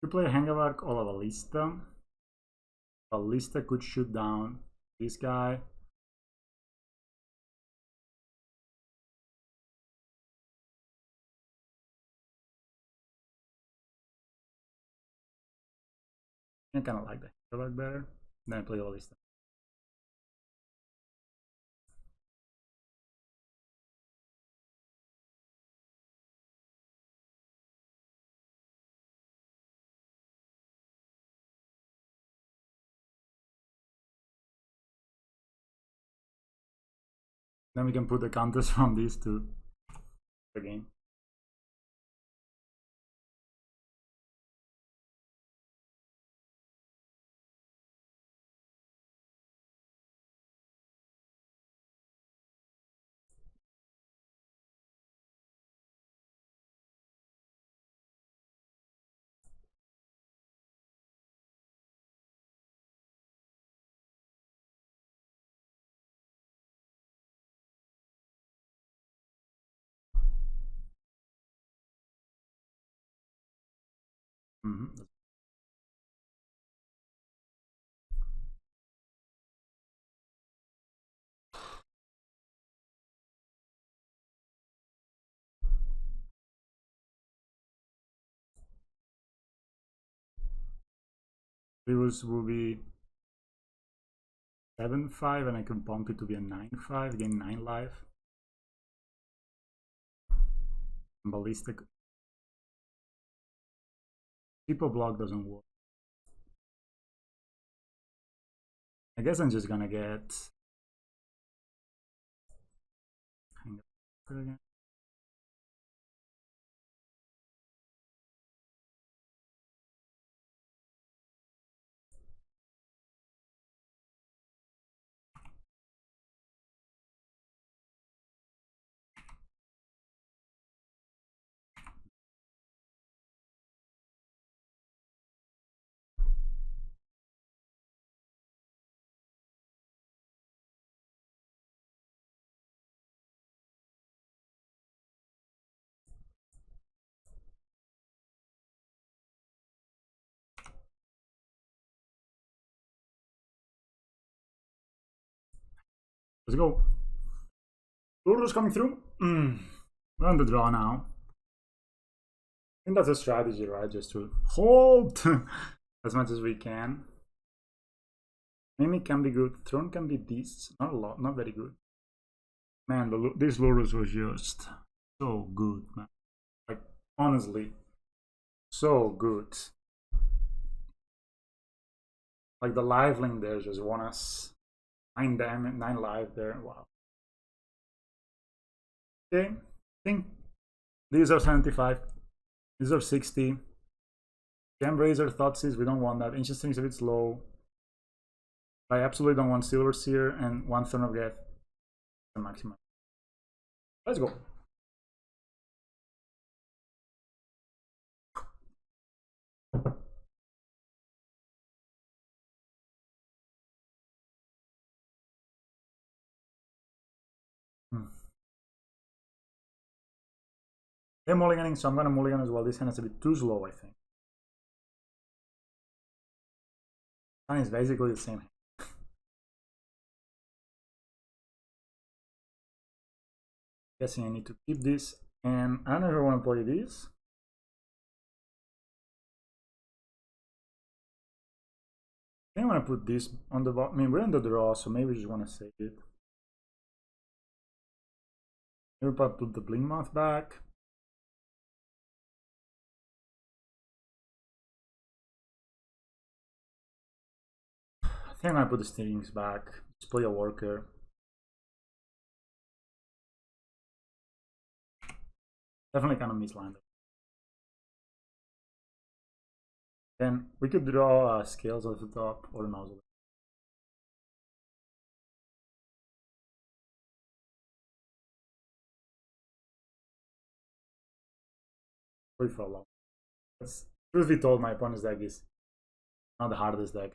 You play Hangavark or a Ballista. Ballista could shoot down this guy. I kind of like the Hangavark better. Then I play Ballista. Then we can put the counters from these to the game. Lurrus will be 7-5 and I can bump it to be a 9-5, gain 9 life. Ballistic. People block doesn't work. I guess I'm just gonna get again. Let's go. Lurrus coming through. We're on the draw now. I think that's a strategy, right? Just to hold as much as we can. Mimic can be good. Throne can be decent. Not a lot. Not very good. Man, this Lurrus was just so good, man. Like, honestly, so good. Like, the live link there just won us 9 damage, 9 life there. Wow. Okay, I think these are 75. These are 60. Gem Razor, Thoughtseize, we don't want that. Ancient Strings if it's low. I absolutely don't want Silver Seer and 1 Throne of Death. The maximum. Let's go. They're mulliganing, so I'm gonna mulligan as well. This hand is a bit too slow, I think. Mine is basically the same. Guessing I need to keep this, and I don't know if I want to play this. I think I want to put this on the bottom. I mean, we're in the draw, so maybe we just want to save it. Maybe I'll put the Blink Moth back. I think I'm gonna put the Strings back. Just play a Worker. Definitely kind of mislined. Then we could draw Scales at the top or Nozzle. Wait for a long. Truth be told, my opponent's deck is not the hardest deck.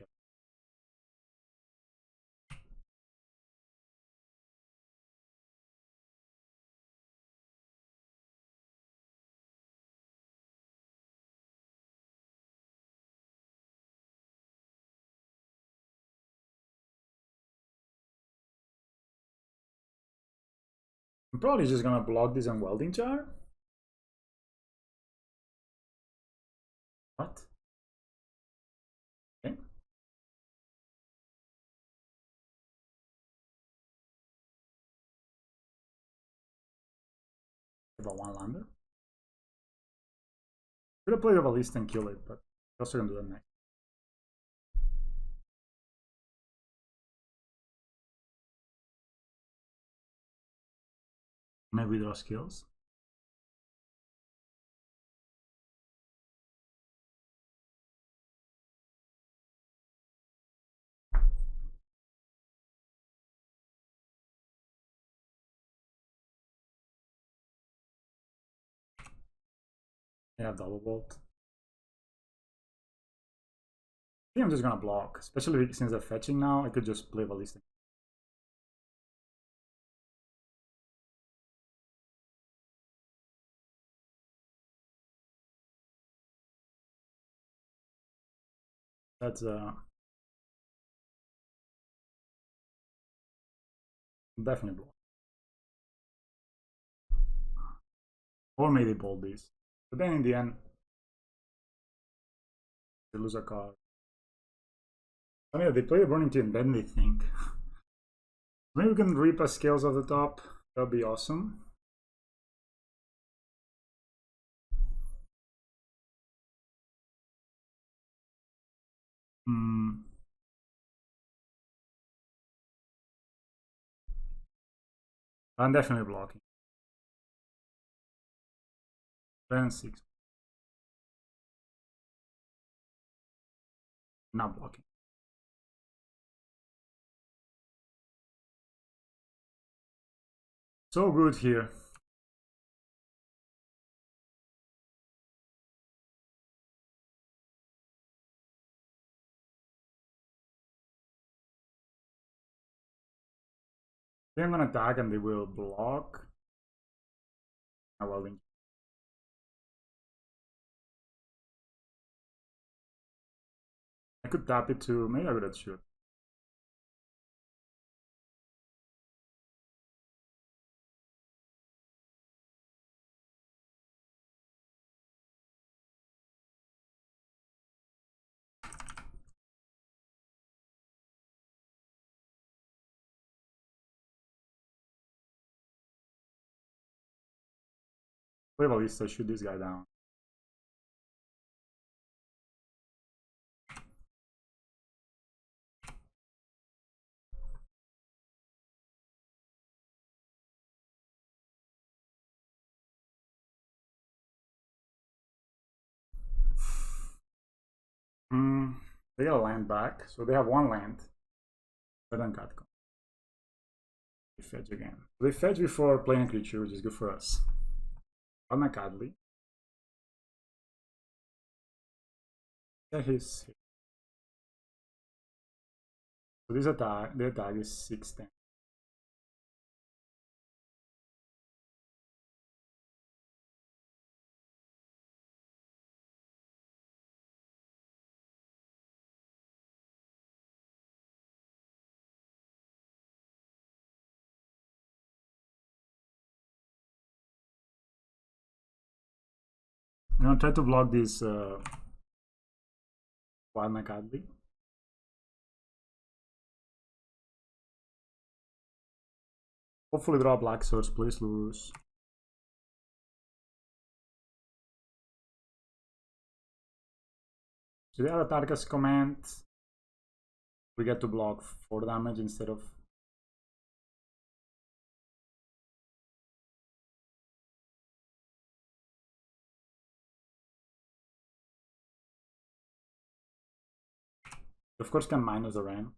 I'm probably just gonna block this on welding jar. What? Okay. About one lander. Could have played a ballista and kill it, but also gonna do that next. Maybe draw skills. I have double bolt. I think I'm just gonna block, especially since they're fetching now. I could just play ballista. That's definitely block. Or maybe bolt these. But then in the end, they lose a card. I mean, they play a Burning Team, then they think. Maybe we can rip a Scales off the top. That'd be awesome. I'm definitely blocking. 10 6. Not blocking. So good here. They're gonna attack and they will block. I will link. I could tap it too. Maybe I would shoot. Play ballista, shoot this guy down. They gotta land back, so they have one land. But then cut. They fetch again. They fetch before playing a creature, which is good for us. Unacadly. Yeah, he's hit. So this attack, the attack is 610. I'm gonna try to block this Unacadly. Hopefully draw black source, please, Lurrus. So they have a Tarkas command. We get to block 4 damage instead of. Of course, can minus the ram.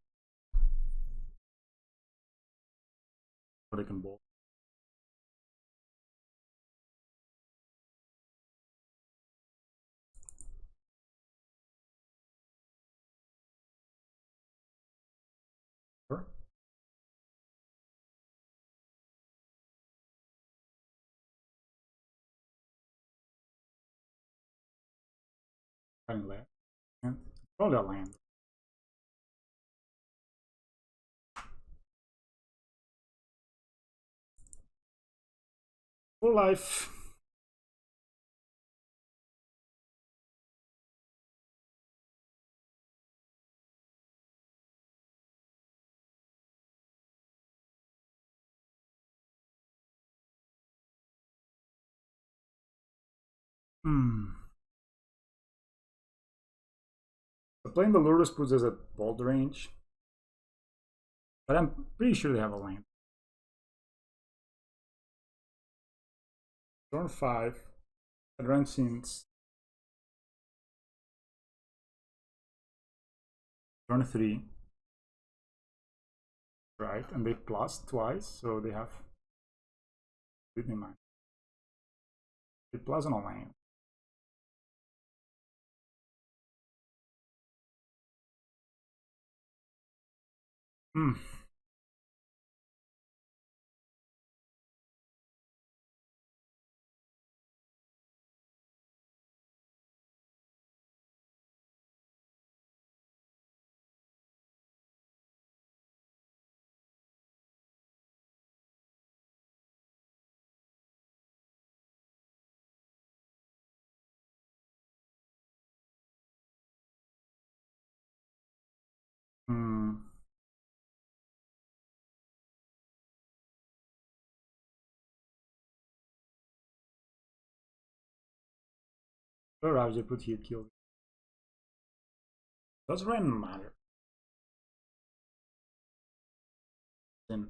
Or they can bolt. Running left. And probably a land. Full life. So playing the Lurrus puts us at bold range. But I'm pretty sure they have a land. Turn 5. Advancing. Turn 3. Right, and they plus twice, so they have. Keep in mind. They plus on a land. Ravage put here kill. Does Ren matter? Then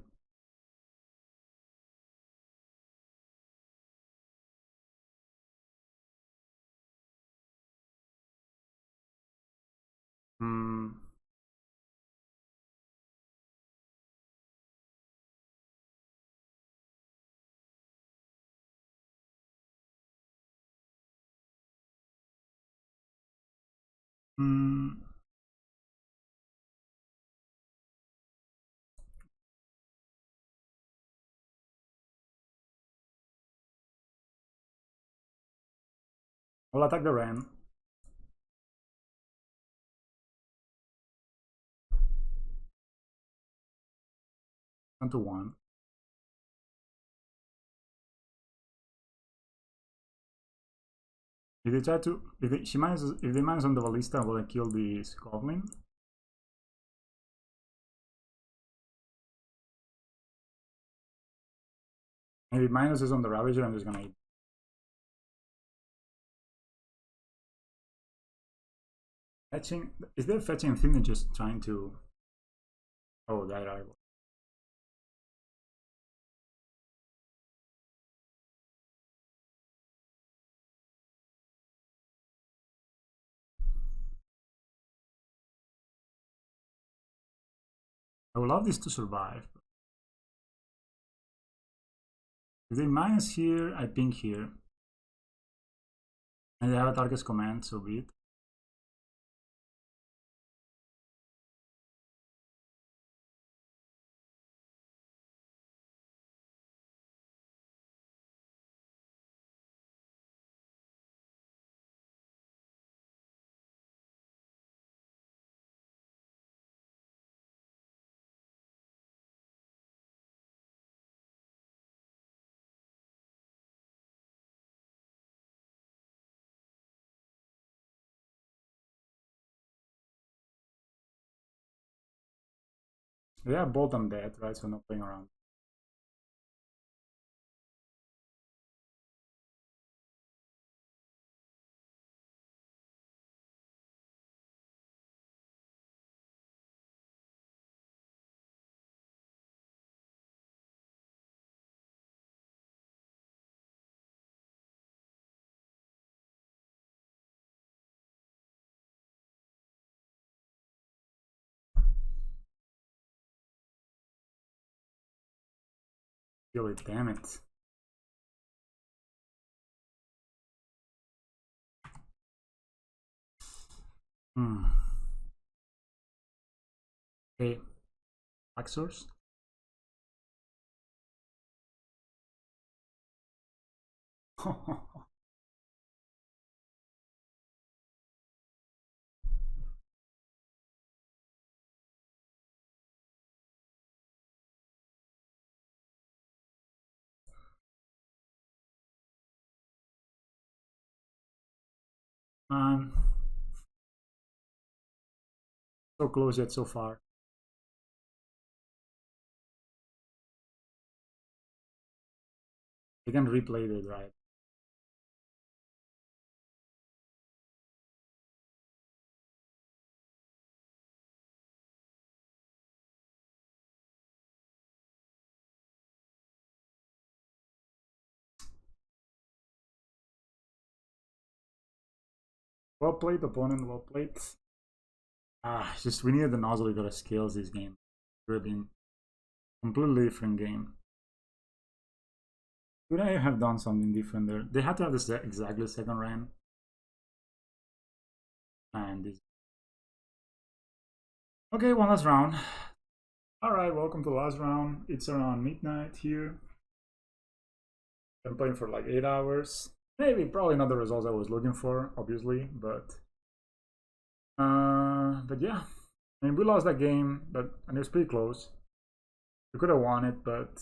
I'll attack the Ren. Down to 1. If they try to, if they minus on the ballista, will I kill the Goblin? If it minuses on the Ravager, I'm just gonna eat. Fetching, is there fetching thing? They're just trying to. Oh, that rival. I would love this to survive. If they minus here, I ping here. And they have a target's command, so be it. They have both on dead, right? So not playing around. Kill it, damn it. Okay, back source. Man. So close yet so far. You can replay it, right? Well played, opponent, well played. It's just we needed the nozzle that scales this game. It would have been a completely different game. Could I have done something different there? They had to have this exactly second round. And this. Okay, one last round. Alright, welcome to the last round. It's around midnight here. I'm playing for like 8 hours. Maybe, probably not the results I was looking for, obviously, but yeah. I mean, we lost that game, and it was pretty close. We could have won it, but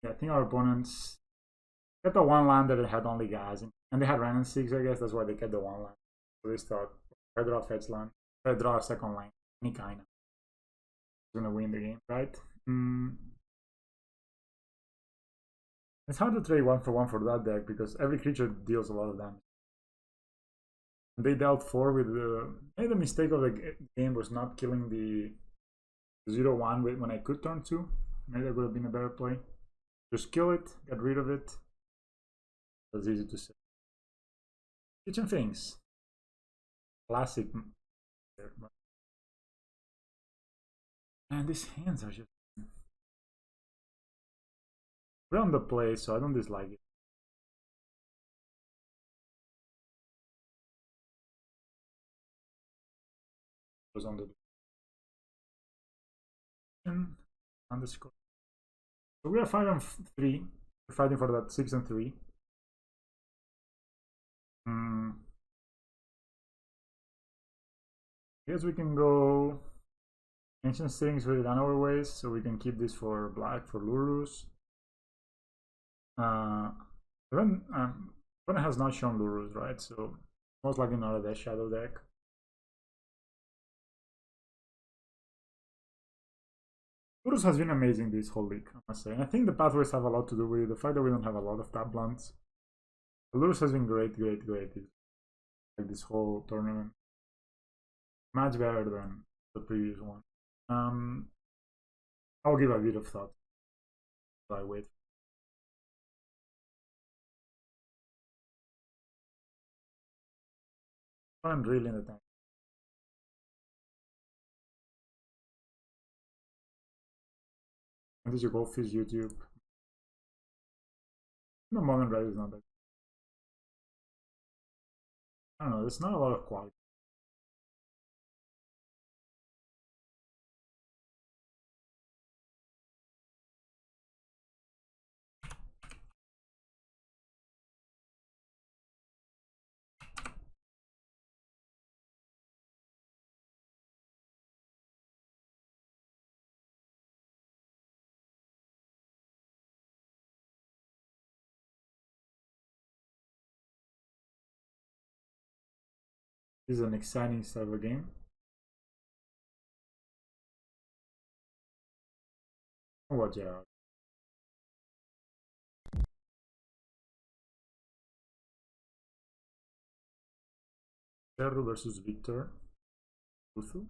yeah, I think our opponents kept the one land that it had only gas, and they had Ren and 6, I guess that's why they kept the one land. So they thought, if I draw a fetch land, if I draw a second line, any kind of, gonna win the game, right? It's hard to trade 1 for that deck because every creature deals a lot of damage. They dealt 4 with the. Maybe the mistake of the game was not killing the 0-1 when I could turn 2. Maybe that would have been a better play. Just kill it, get rid of it. That's easy to say. Kitchen things. Classic. And these hands are just. We're on the play, so I don't dislike it. Was on the underscore. So we are 5 and 3. We're fighting for that 6 and 3. I guess we can go ancient things with another ways, so we can keep this for black for Lurrus. Even has not shown Lurrus, right? So most likely not a Death Shadow deck. Lurrus has been amazing this whole league, I must say. And I think the pathways have a lot to do with the fact that we don't have a lot of tap lands. Lurrus has been great. Like this whole tournament. Much better than the previous one. I'll give a bit of thought while I wait. I'm really in the tank. And did you go fish YouTube? No, Modern Red is not that. I don't know, there's not a lot of quality. This is an exciting start of a game. What, Gerard? Cerro versus Victor. Uthu.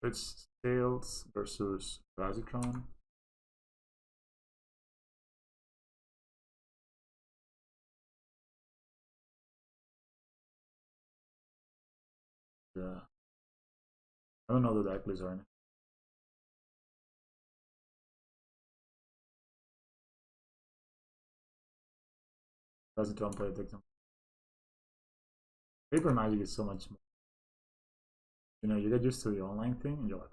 It's Scales versus Razikron. Yeah. I don't know the deck list or anything. Razikron play deck. Paper Magic is so much more. You know, you get used to the online thing and you're like,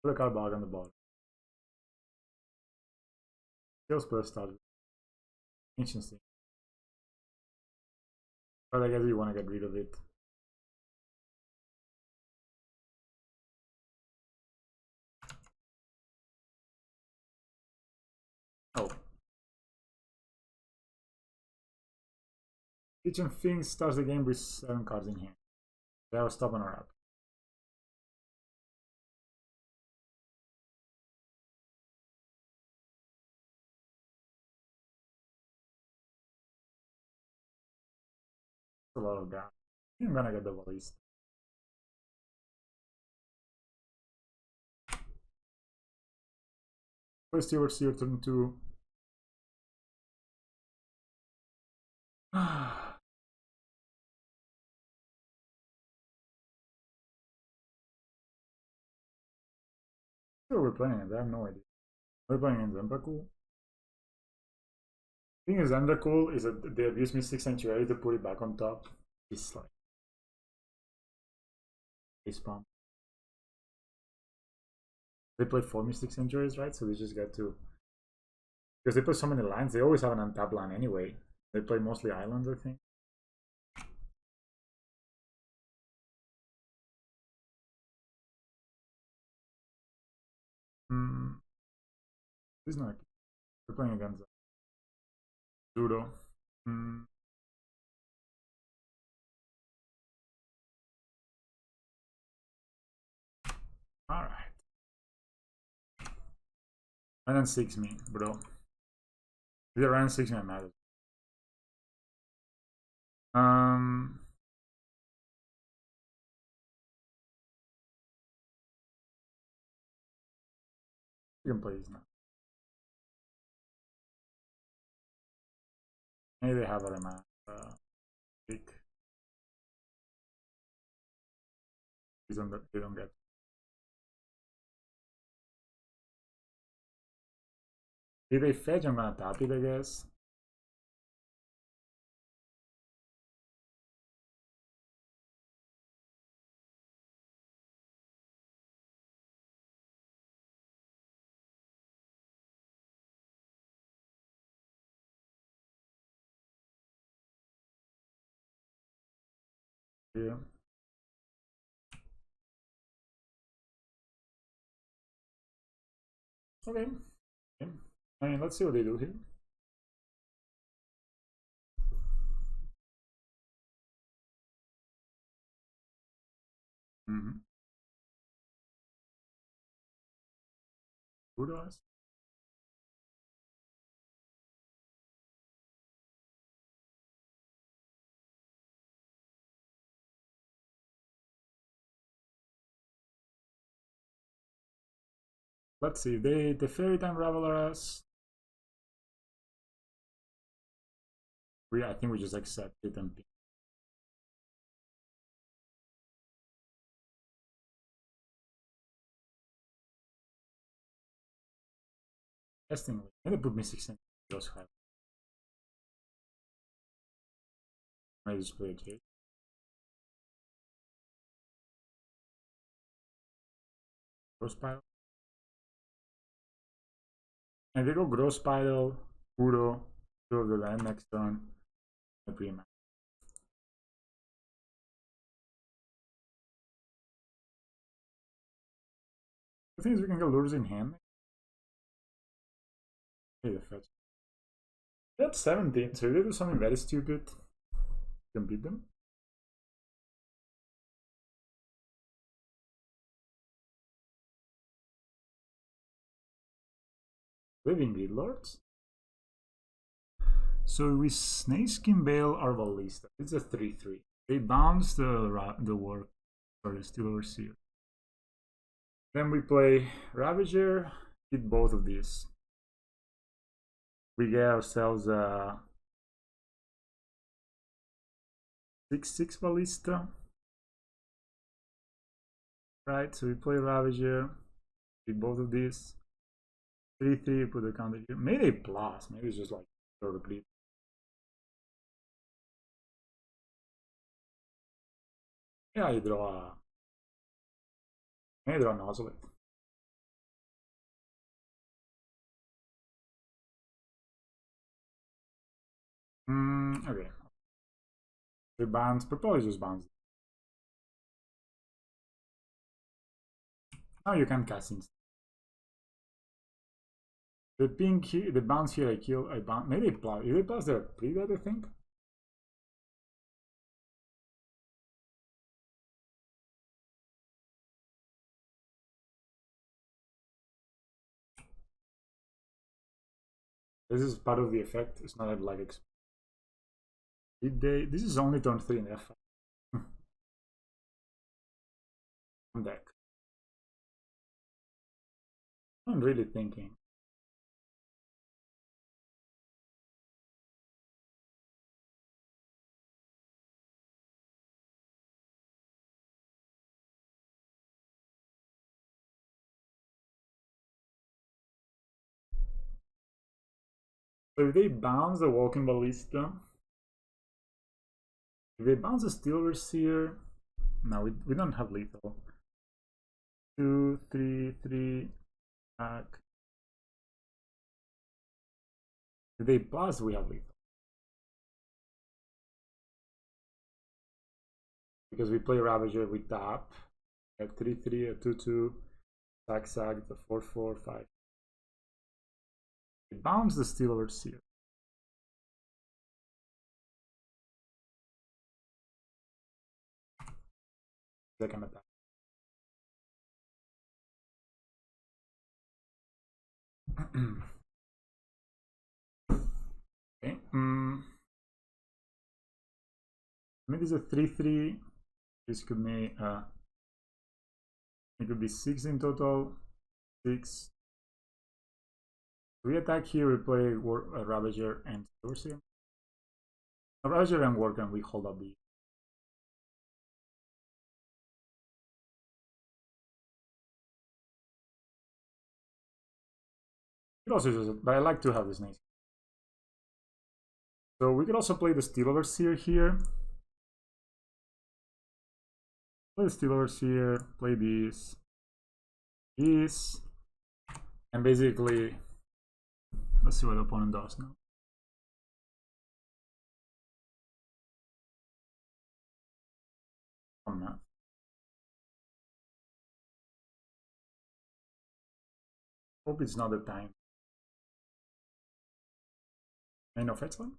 put a card bog on the bottom. Scales plus start with Ancient Thing. But I guess you want to get rid of it. Oh. Kitchen Thing starts the game with 7 cards in hand. They are stopping her up. A lot of that. I think I'm gonna get the ballista. First you see your turn 2. Who we're playing it? I have no idea. We're playing in Zembracool. The thing is, Zembracool is that they abuse Mystic Sanctuary to put it back on top. It's like face palm. They play 4 Mystic Sanctuaries, right? So they just get to, because they play so many lands, they always have an untapped land anyway. They play mostly islands, I think. This is not. We're playing against Judo. Alright. And then 6 me, bro. If ran 6 me, it matters. You can play these now. Maybe they have other mana. Pick. They don't get. If they fetch, I'm gonna tap it, I guess. Yeah. Okay. I mean, let's see what they do here. Who does? Let's see. The Fairy Time Raveler us. I think we just accept it and pick. Interestingly, maybe put Mystic Sanctuary. Also have. Maybe just play a Jade. Gross Pile. And they go Gross Pile, Uro, two of the land next turn. A pre-match. The thing is, we can get Lurrus in hand. Hey, the fetch. They have 17, so if they do something very stupid, you can beat them. Living Grid Lords. So with Snakeskin Bale or Ballista, it's a 3/3. They bounce the work for the Steel Overseer. Then we play Ravager, hit both of these. We get ourselves a 6/6 Ballista. Right, so we play Ravager, hit both of these. 3/3, put the counter here. Maybe plus, maybe it's just like sort of bleed. Yeah, you draw a. Maybe draw an Ozolite. Okay. The bounce, probably just bounce. Now you can cast instead. The pink here, the bounce here, I kill, I bounce. Maybe plus. If they plus, they're pretty dead, I think. This is part of the effect. It's not like did they? This is only turn 3 in the F5 deck. I'm really thinking. So if they bounce the Walking Ballista, if they bounce the Steel Overseer, no, we don't have lethal. 2, 3, 3, back. If they pass, we have lethal. Because we play Ravager, we tap. At 3, 3, a 2, 2, sack, the 4, 4, 5. We bounce the Steel Overseer. Second attack. Okay. Maybe it's a 3, 3. This could be it could be 6 in total. 6. We attack here, we play Ravager and Overseer. Ravager and Worker, and we hold up the. It also just, but I like to have the Snakeskin. So we could also play the Steel Overseer here. Play the Steel Overseer, play this, and basically, let's see what the opponent does now. Math. Hope it's not the time. Main of Excellent?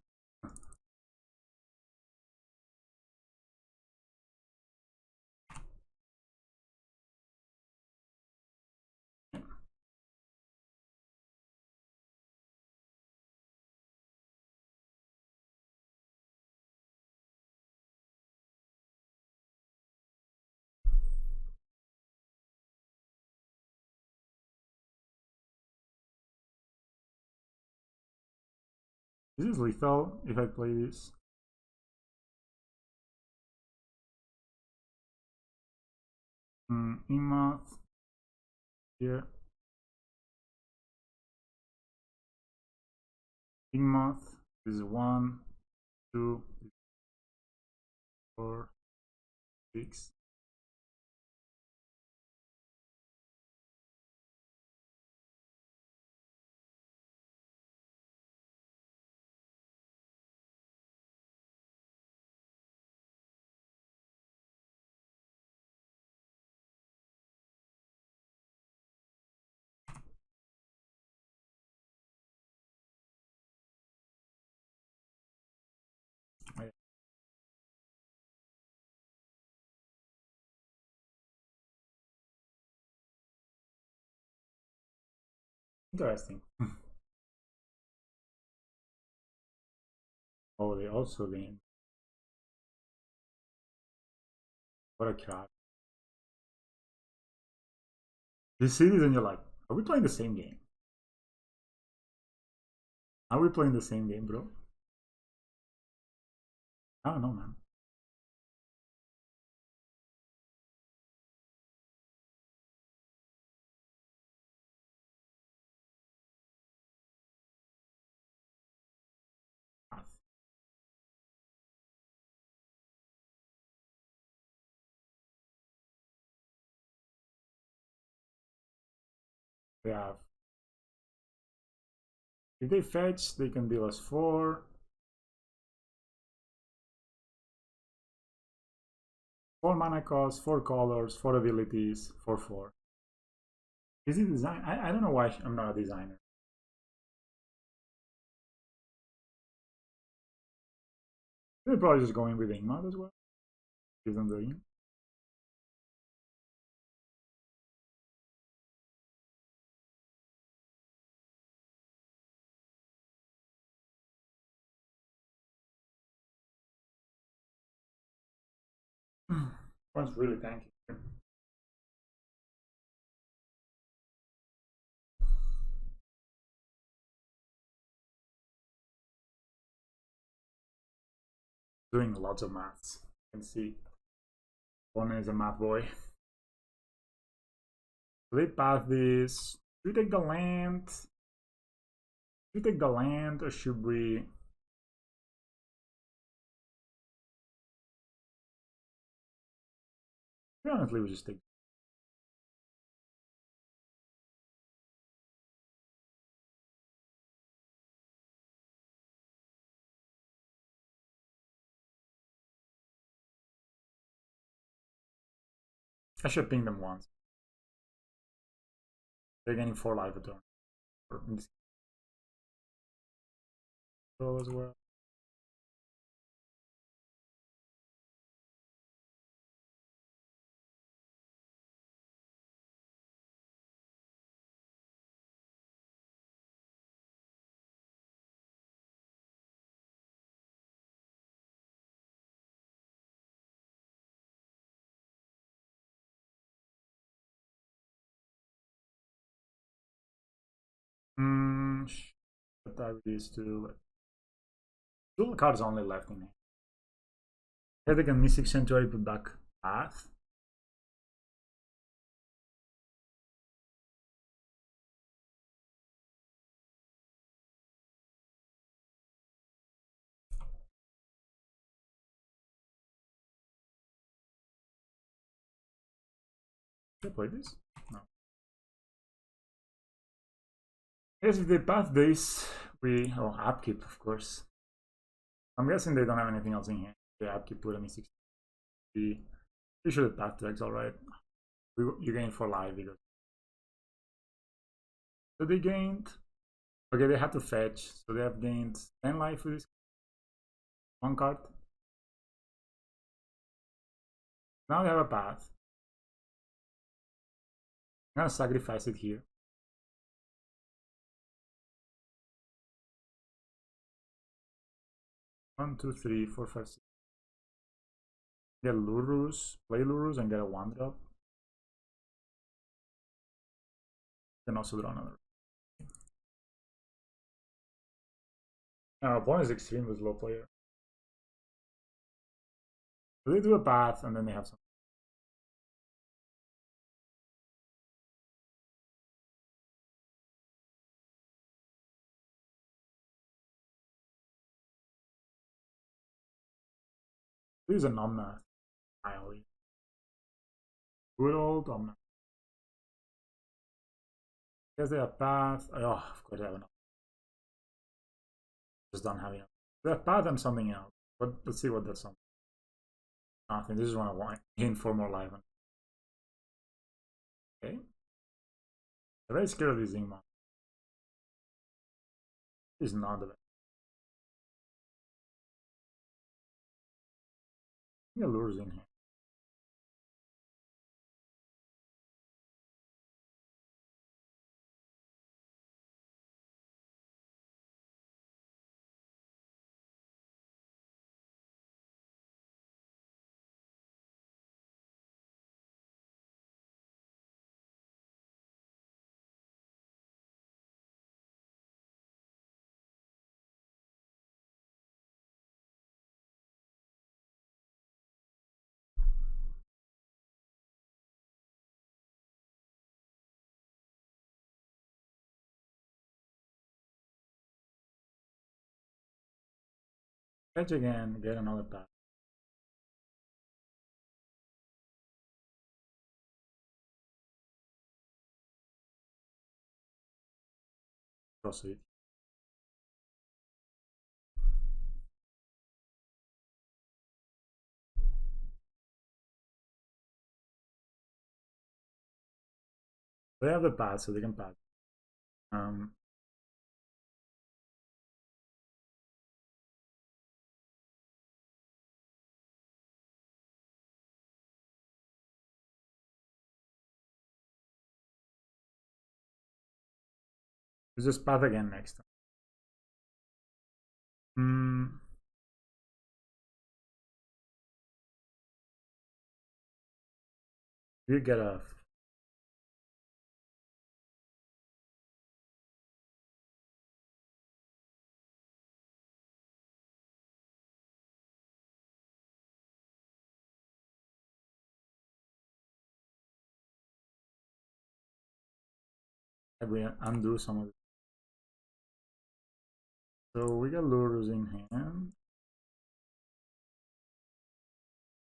This is lethal if I play this. Emoth here. Emoth. This is 1, 2, 4, 6. Interesting. Oh, they also gain. What a crap. You see this and you're like, are we playing the same game? Are we playing the same game, bro? I don't know, man. They have. If they fetch, they can deal us 4. 4 mana cost, 4 colors, 4 abilities, 4, 4. Is it design? I don't know why I'm not a designer. They're probably just going with Ingmar as well. Give them the ring. One's really tanky. Doing lots of maths. You can see one is a math boy. Split path this. Should we take the land? Should we take the land or should we? Honestly, we just take. I should ping them once. They're getting 4 life a turn. As well. But I used to. 2 cards only left in here. Here they can Mystic Sanctuary, put back Path. Should I play this? No. Yes, if they path this, we. Oh, upkeep, of course. I'm guessing they don't have anything else in here. They upkeep with a Mystic. We should have path to exile, right? You gain 4 life because. So they gained. Okay, they had to fetch, so they have gained 10 life with this 1 card. Now they have a path. I'm gonna sacrifice it here. 1, 2, 3, 4, 5, 6. Get Lurrus, play Lurrus, and get a 1-drop. Can also draw another. Our opponent is extremely slow player. So they do a path, and then they have some. This is an Omnath. Good old Omnath. Guess they have path. Oh, of course they have enough. Just don't have enough. They have path and something else. But let's see what that's something. Nothing. This is one I want. Gain 4 more life. Okay. I'm very scared of this Zingma. This is not the best. I think Lures in here. Catch again, get another path. Proceed. They have the path, so they can path. Let's just path again next time. You get a we undo some of it. So we got Lurrus in hand.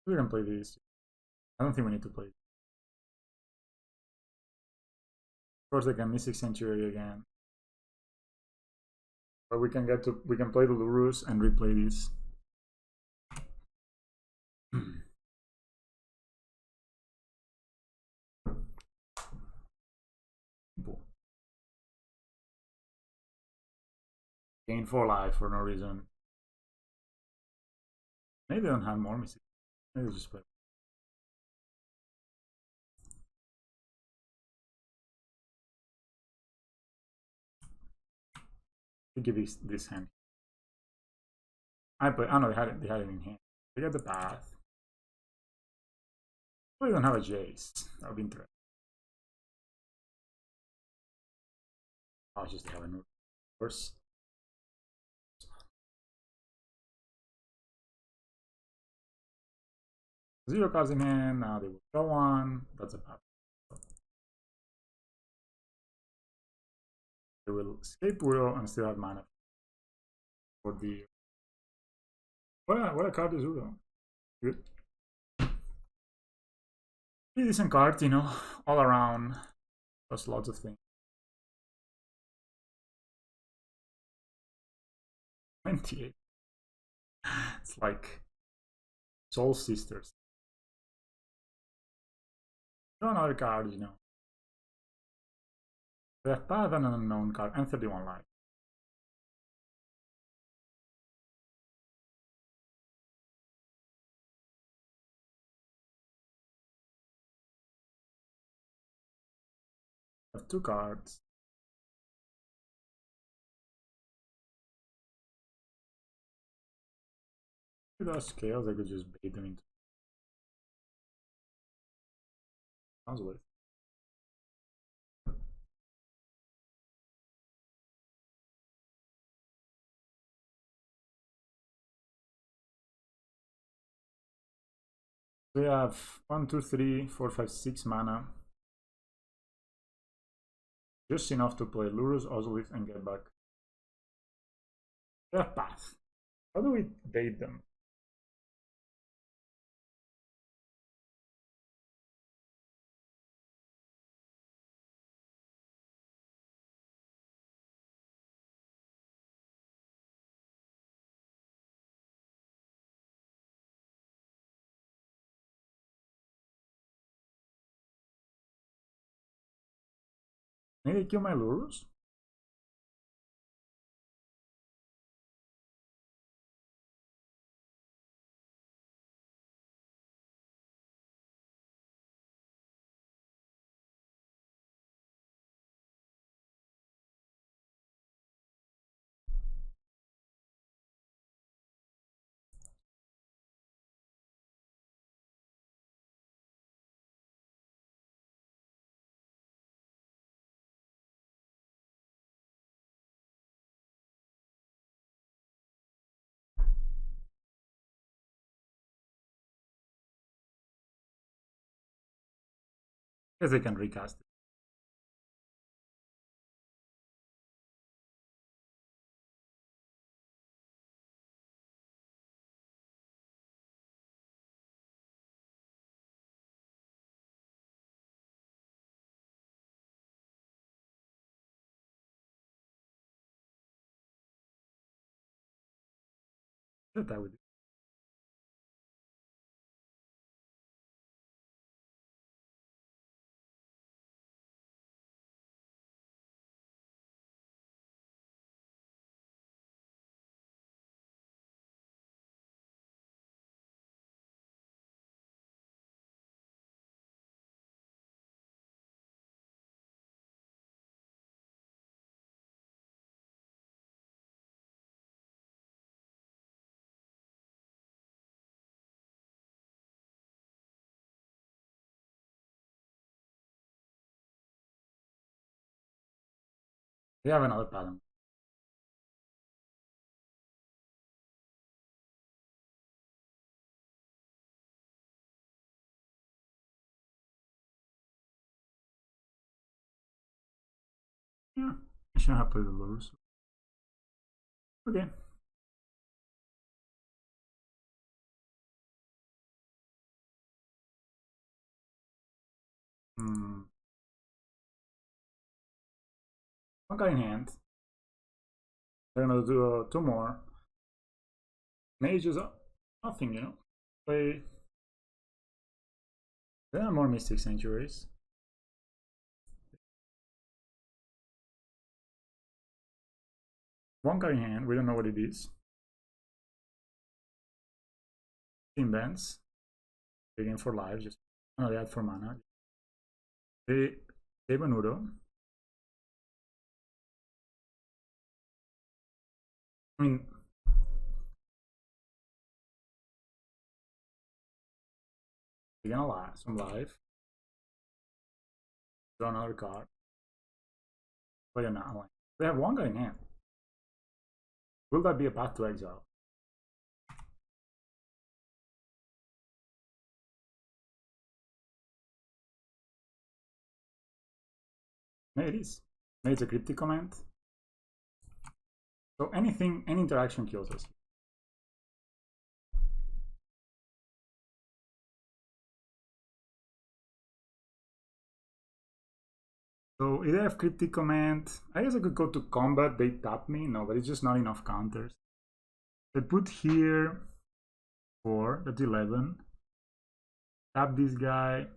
We can play this. I don't think we need to play. Of course, they can Mystic Sanctuary again. But we can play the Lurrus and replay this. Gain 4 life for no reason. Maybe they don't have more Mystic. Maybe just play. Give this hand. I play. Oh no, they had it in hand. They got the path. We don't have a Jace. That would be interesting. I'll just have a new course. Zero cards in hand. Now they will draw one. That's a path. They will escape Uro and still have mana for the. What a card is Uro? Good. Pretty decent card, you know, all around. Does lots of things. 28. It's like Soul Sisters. Draw another card, you know. They have path and an unknown card and 31 life. I have 2 cards. With those scales, I could just bait them into. Sounds weird. We have 1, 2, 3, 4, 5, 6 mana. Just enough to play Lurrus, Ozolith, and get back. They have path. How do we bait them? Maybe kill my Lurrus? Guess they can recast it. That would. We have another pattern. Yeah, I shouldn't have played the Lurrus. Okay. One guy in hand. They're gonna do 2 more. Mage is nothing, you know. Play. There are more Mystic Sanctuaries. One guy in hand. We don't know what it is. Team bands. Again for life. Just no, they had for mana. They Benudo. I mean, they're gonna lie. Some life. Draw another card. Play a ally. They have one guy in hand. Will that be a path to exile? Maybe it is. Maybe it's a cryptic command. So anything, any interaction kills us. So if they have cryptic command, I guess I could go to combat, they tap me. No, but it's just not enough counters. They put here 4, that's 11. Tap this guy.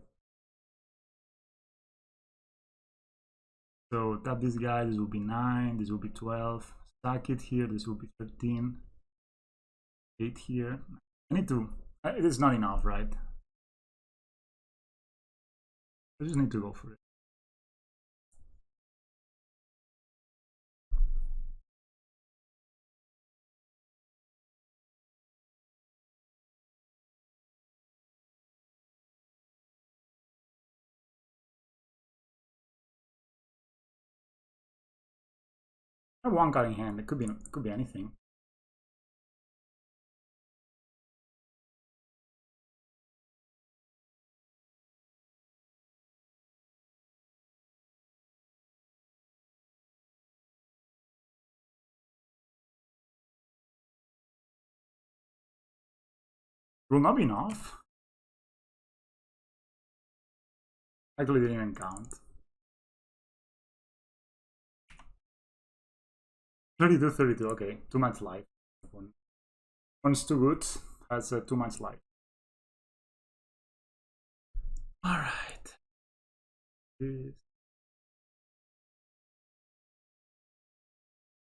So tap this guy, this will be 9, this will be 12. Stack it here, this will be 13. 8 here. I need to, it is not enough, right? I just need to go for it. I have one card in hand, it could be anything. Will not be enough. Actually didn't even count. 32, 32, okay. 2 much life. One's too good, has 2 much life. Alright. They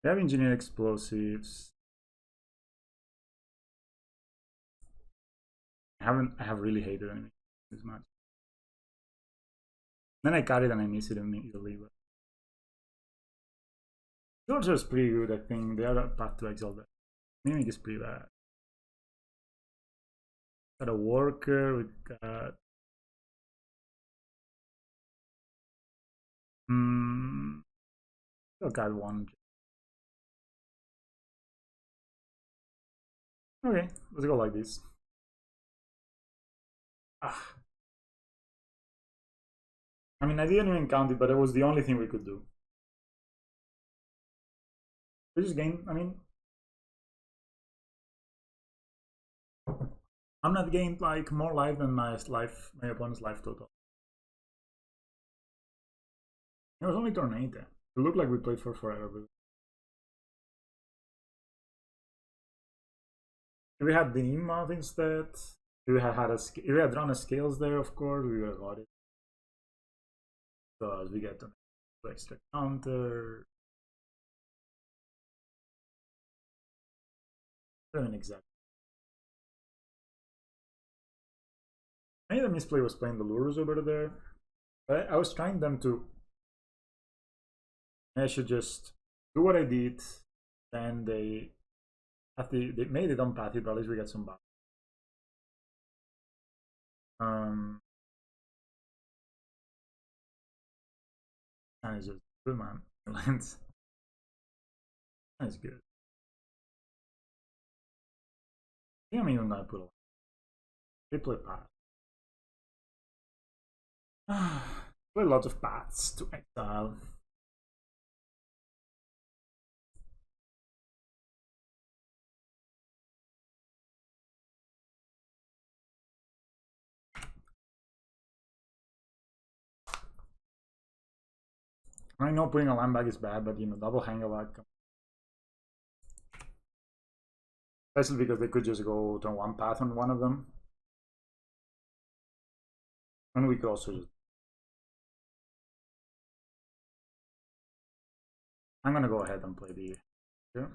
have engineered explosives. I have really hated enemy this much. Then I cut it and I miss it immediately. But Georgia is pretty good, I think. They are a path to exile there. Mimic is pretty bad. Got a worker, we got still got one. Okay, let's go like this. Ah. I mean, I didn't even count it, but it was the only thing we could do. We just gained, I mean, I'm not gained like more life than my opponent's life total. It was only turn 8. It looked like we played for forever, but if we had the Nimov instead, if we had drawn a scales there, of course, we would have got it. Because we get an extra counter. I don't know exactly. Maybe the misplay was playing the Lurrus over there. But I was trying them to. I should just do what I did. Then they made it unpathy, but at least we get some back. And it's just good, man. Lands. That's good. I think I'm even gonna put a triple path. Play a lot of paths to exile. I know putting a land back is bad, but you know, double hang a lot. Especially because they could just go to one path on one of them. And we could also just... I'm gonna go ahead and play the here.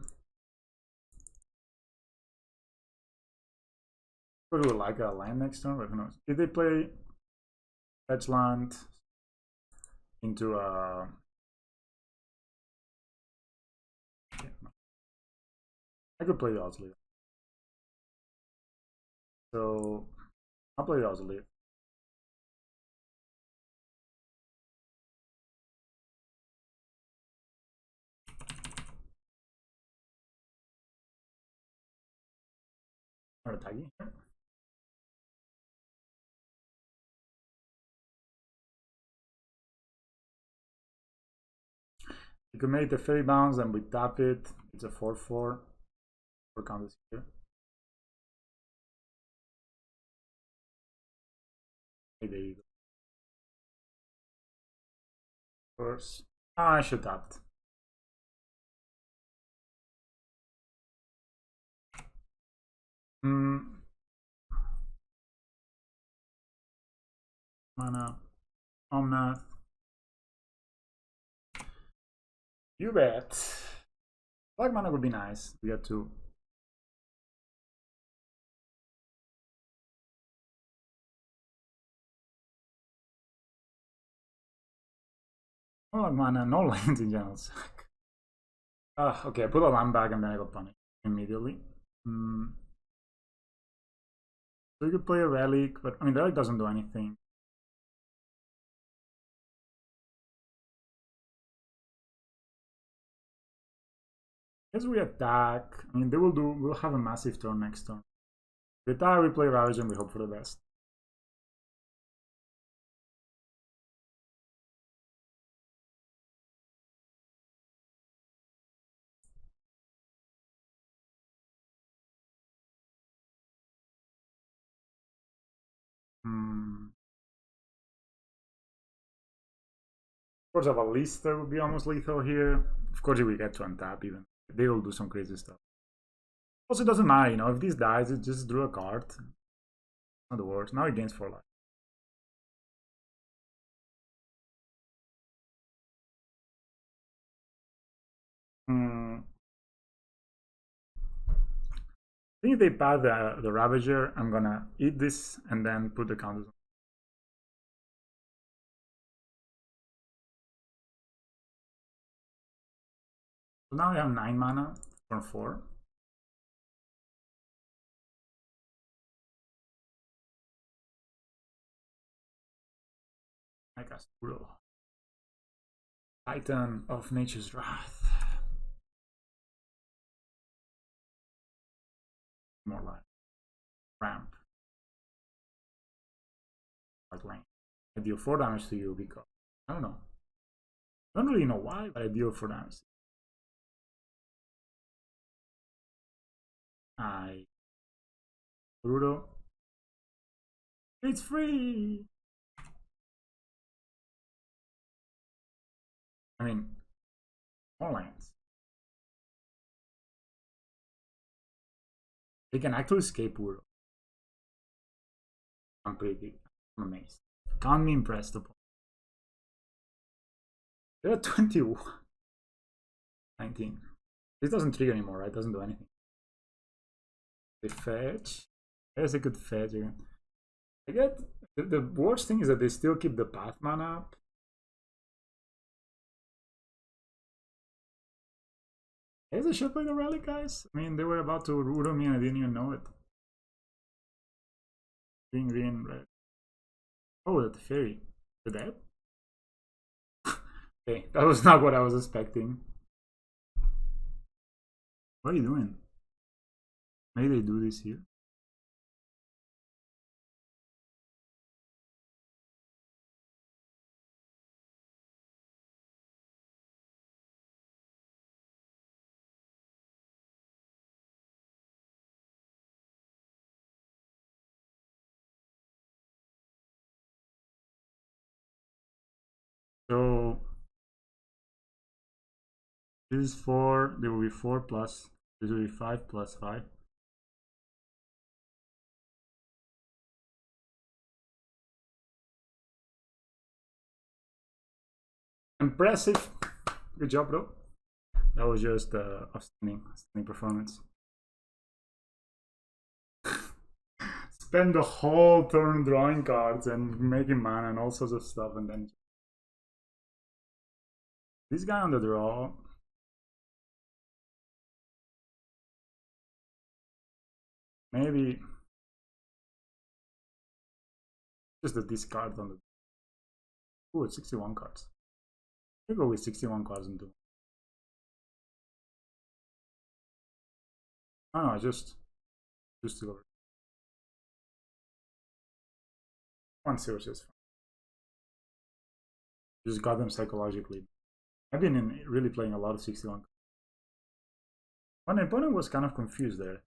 Could do like a land next turn, but who knows? Did they play fetch land into a... I could play the Ozzy. So I'll play the Ozzy. Not attacking here. You can make the fairy bounce and we tap it. It's a 4/4. 4 counters here. There you go. First. Ah, I should tap it. Mana. Omnath. You bet. Black mana would be nice. We got two. Oh, mana, no lands in general. Okay, I put a land back and then I got punished immediately. So you could play a relic, but I mean, the relic doesn't do anything. As we attack, I mean, we'll have a massive turn next turn. We attack, we play Ravage, and we hope for the best. Of course, a Lister would be almost lethal here. Of course, if we get to untap, even they will do some crazy stuff. Also, it doesn't matter, you know, if this dies, it just drew a card. Not the worst. Now it gains 4 life. I think if they pass the Ravager, I'm gonna eat this and then put the counters on. So now we have 9 mana for 4. I cast Uro. Titan of Nature's Wrath. More life. Ramp. Hard lane. I deal 4 damage to you because I don't know. I don't really know why, but I deal 4 damage. I Bruto. It's free. I mean, more lands. They can actually escape Bruto. I'm amazed. Can't be impressed upon. They're at 21. 19. This doesn't trigger anymore, right? It doesn't do anything. They fetch. There's a good fetch again. I get the worst thing is that they still keep the path mana up. Is a shot by the relic, guys? I mean, they were about to Rudo me and I didn't even know it. Green, red. Oh, the fairy. The dead? Okay, that was not what I was expecting. What are you doing? Maybe they do this here. So this is 4, there will be 4 plus, this will be 5 plus 5. Impressive. Good job, bro. That was just outstanding performance. Spend the whole turn drawing cards and making mana and all sorts of stuff, and then this guy on the draw. Maybe just the discard on the. Ooh, it's 61 cards. I go with 61 cards into. Oh no, just to go. 1 0 is fine. Just got them psychologically. I've been really playing a lot of 61. My opponent was kind of confused there.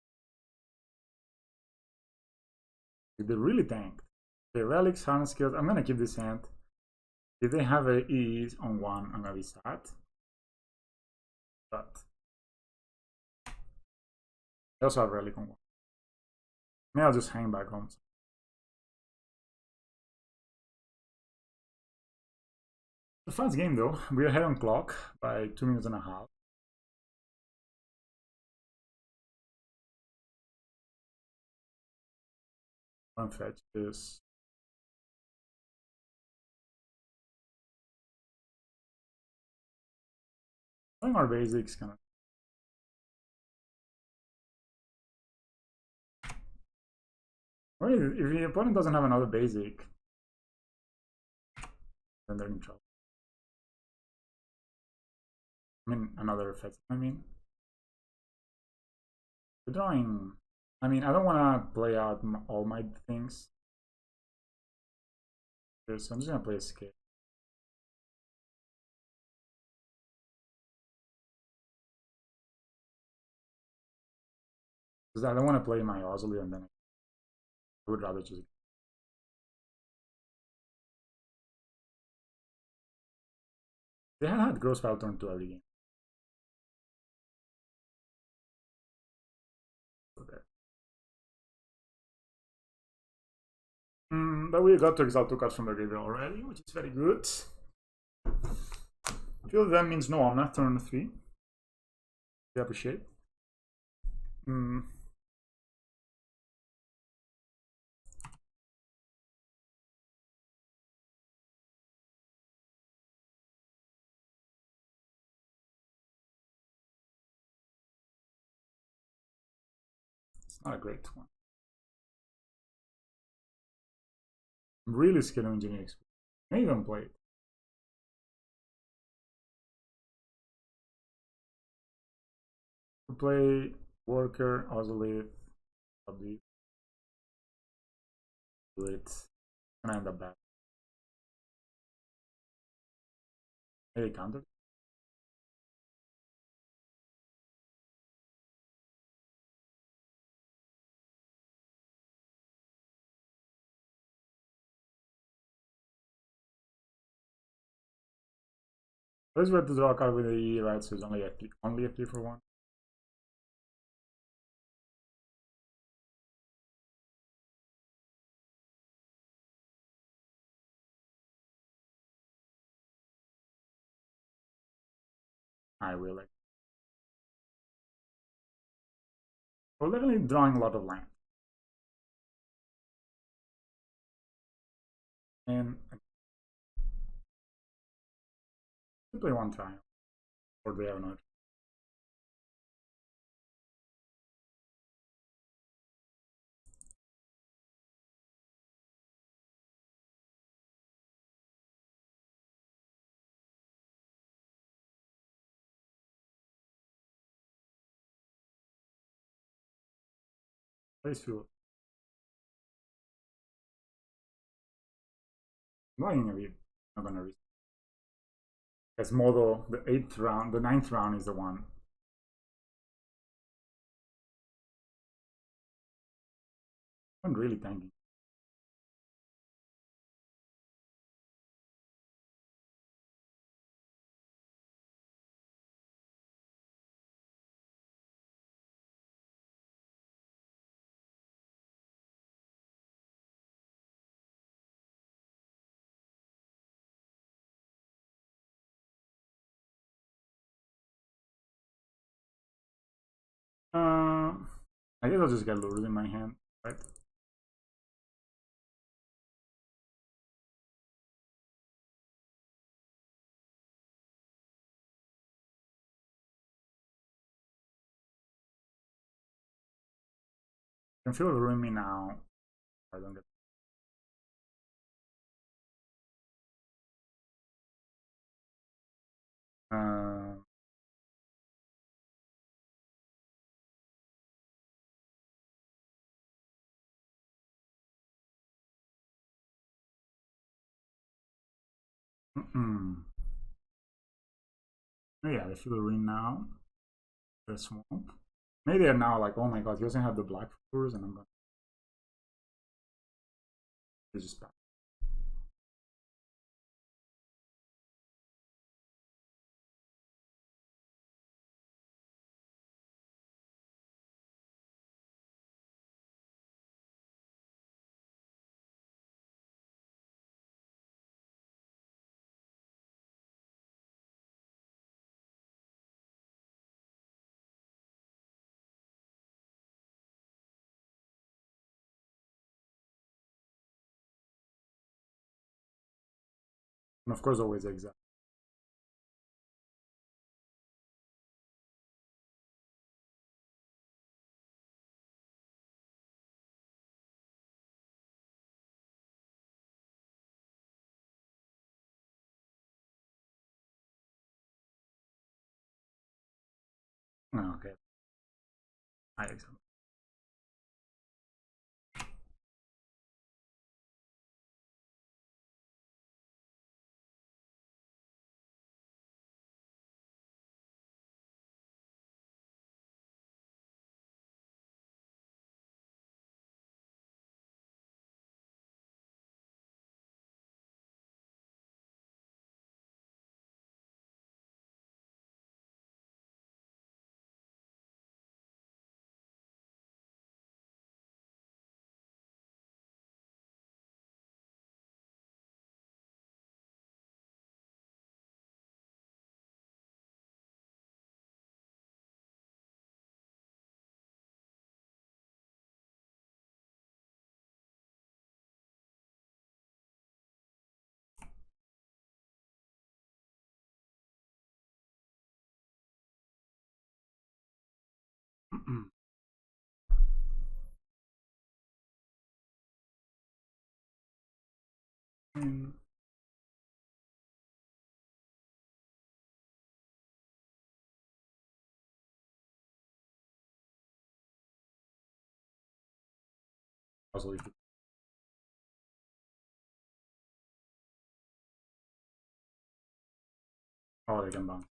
They really tanked. The Lurrus Hardened Scales. I'm gonna keep this hand. If they have a ease on 1, I'm gonna be sad. But they also have relic on 1. Maybe I'll just hang back home. It's a fast game though. We're ahead on clock by 2 minutes and a half. One fetch this. Playing our basics kind of. Well, if the opponent doesn't have another basic, then they're in trouble. I mean, another effect. I mean, the drawing. I mean, I don't want to play out all my things. So I'm just gonna play a scale. Because I don't want to play my Ozzy and then I would rather just. They had gross file turn 2 every game. But we got to exile 2 cards from the graveyard already, which is very good. Few of them means no Omna, turn 3. We appreciate. It's not a great one. I'm really scared of engineering. I may even play it. Play worker, Ozolith, W. Do it. And end up bad. Maybe counter. Let's wait to draw a card with a E, right? So it's only F3 for 1. I will like. We're definitely drawing a lot of land. And I play 1 trial. Or they have not. I just feel annoying a bit. Not gonna risk. As Modo, the 8th round, the 9th round is the one. I'm really tanking. I guess I'll just get Lurrus in my hand, right? I can feel it ruin me now. I don't get. Uh, yeah, I feel the ruin now. The swamp. Maybe they're now like, oh my god, he doesn't have the black Lurrus, and I'm gonna. It's just bad. And of course, always exact. Oh, okay. I accept. And also, if you, oh, they can bounce.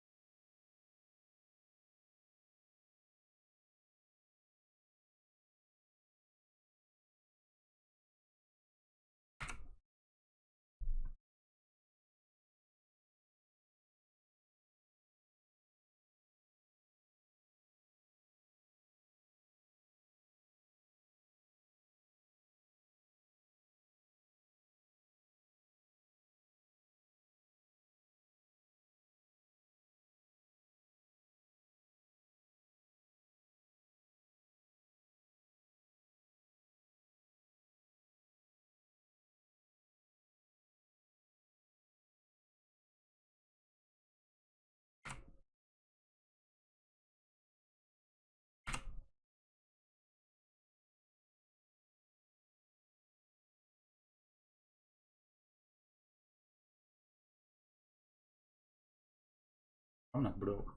I'm not broke.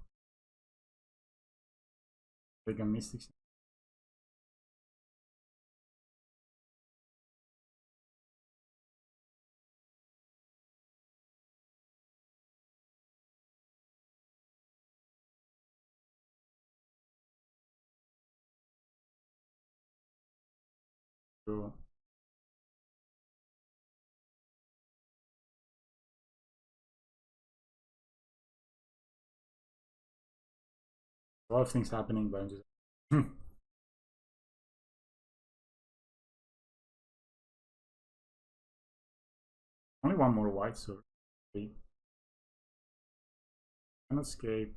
They can Mystic. So, a lot of things happening, but I'm just only one more white, so an escape.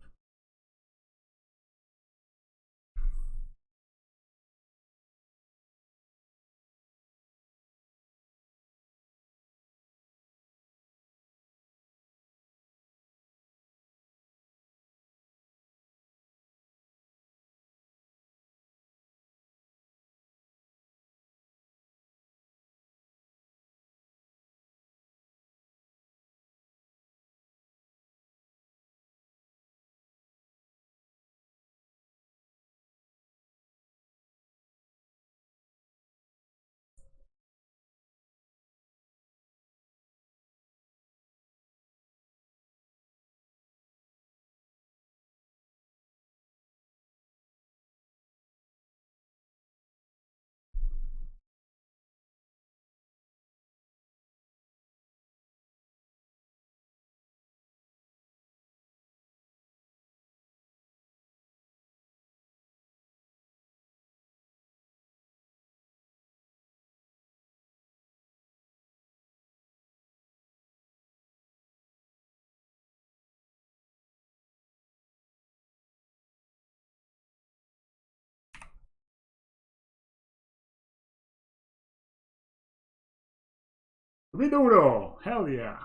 Viduro! Hell yeah!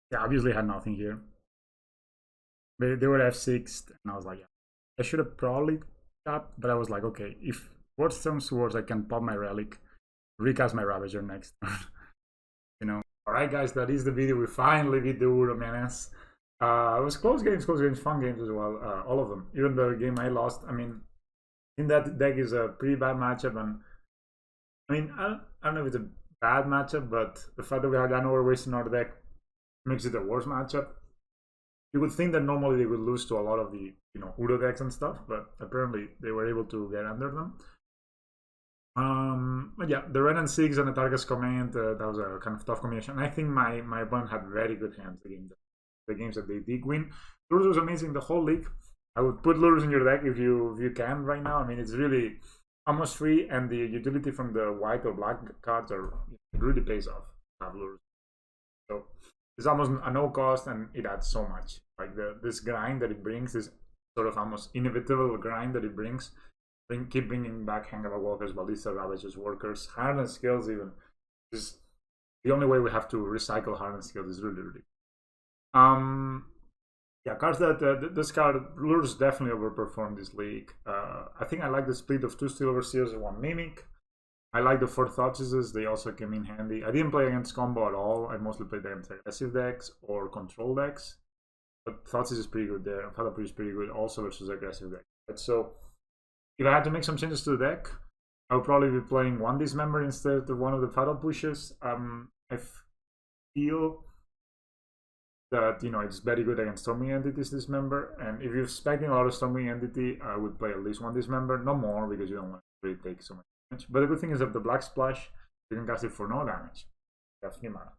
Yeah, obviously had nothing here. They were F6, and I was like, yeah. I should have probably cut, but I was like, okay, if worst comes to worst, I can pop my relic, recast my Ravager next you know. Alright guys, that is the video. We finally beat the Uro Menace. It was close games, fun games as well, all of them. Even the game I lost, I mean, in that deck is a pretty bad matchup, and I mean, I don't know if it's a bad matchup, but the fact that we had an overwaste in our deck makes it a worse matchup. You would think that normally they would lose to a lot of the Udo decks and stuff, but apparently they were able to get under them. But yeah, the red and 6 and the Targus Command, that was a kind of tough combination. I think my opponent had very good hands against the games that they did win. Lurrus was amazing the whole league. I would put Lurrus in your deck if you can right now. I mean, it's really almost free, and the utility from the white or black cards it really pays off to have Lurrus. So it's almost a no cost, and it adds so much. Like this grind that it brings, this sort of almost inevitable grind that it brings. Keep bringing back Hangover Walkers, Ballista Ravagers, Workers, Hardened Scales even. Is the only way we have to recycle Hardened Scales is really. Yeah, cards that this card Lurrus definitely overperformed this league. I think I like the split of 2 Steel Overseers and 1 Mimic. I like the 4 Thoughtseises, they also came in handy. I didn't play against combo at all. I mostly played against aggressive decks or control decks. But Thoughtseize is pretty good there, and Fatal Push is pretty good also versus aggressive decks. But so if I had to make some changes to the deck, I would probably be playing one Dismember instead of one of the Fatal Pushes. I feel that it's very good against Storming Entities Dismember, and if you're expecting a lot of Storming Entity, I would play at least one Dismember, no more, because you don't want to really take so much damage. But the good thing is that the Black Splash, you can cast it for no damage. You have 3 mana.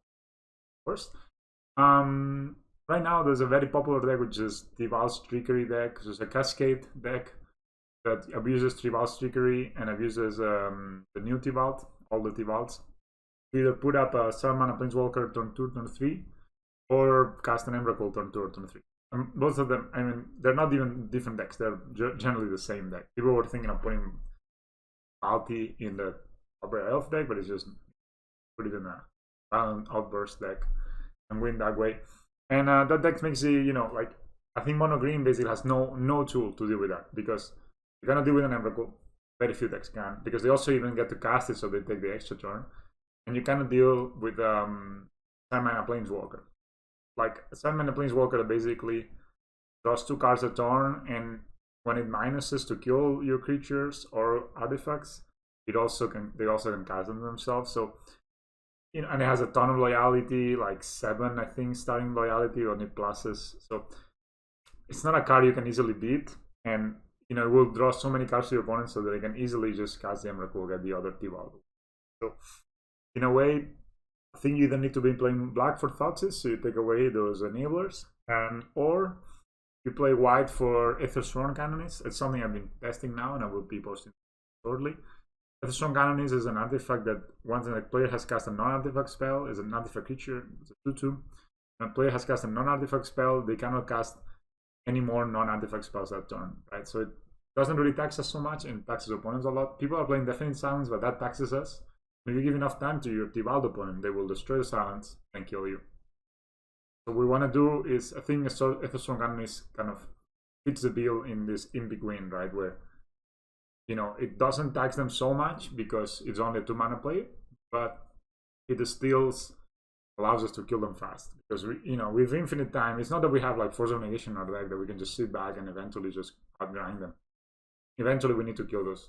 First, right now there's a very popular deck which is Tival's Trickery deck. So it's a Cascade deck that abuses Tival's Trickery and abuses the new Tivalt, all the Tivalts. You either put up a 7 mana Planeswalker turn 2, turn 3, or cast an Emrakul turn 2 or turn 3. Both of them, I mean, they're not even different decks, they're generally the same deck. People were thinking of putting Alti in the Upper Elf deck, but it's just put it in a Violent Outburst deck and win that way. And that deck makes it, like, I think Mono Green basically has no tool to deal with that, because you're gonna deal with an Emrakul. Very few decks can, because they also even get to cast it, so they take the extra turn. And you cannot deal with 7 mana Planeswalker. Like, a 7 mana Planeswalker that basically draws 2 cards a turn, and when it minuses to kill your creatures or artifacts, they also can cast them themselves. So, and it has a ton of loyalty, like 7, I think, starting loyalty on it pluses. So it's not a card you can easily beat, and it will draw so many cards to your opponent so that they can easily just cast the Emrakul, get the other Tivalt. So in a way, I think you either need to be playing black for Thoughtseize, so you take away those enablers, or you play white for Aetherstrong Canonis. It's something I've been testing now, and I will be posting shortly. Aetherstrong Canonis is an artifact that once a player has cast a non-artifact spell, is an artifact creature, it's a 2/2. When a player has cast a non-artifact spell, they cannot cast any more non-artifact spells that turn, right? So it doesn't really tax us so much and taxes opponents a lot. People are playing Deafening Silence, but that taxes us. If you give enough time to your Tibalt opponent, they will destroy the silence and kill you. So what we want to do is, I think Aetherstrong Canonis kind of fits the bill in this in between, right? Where, it doesn't tax them so much because it's only a 2-mana play, but it still allows us to kill them fast. Because with infinite time, it's not that we have like Force of Negation in our deck that we can just sit back and eventually just outgrind them. Eventually, we need to kill those.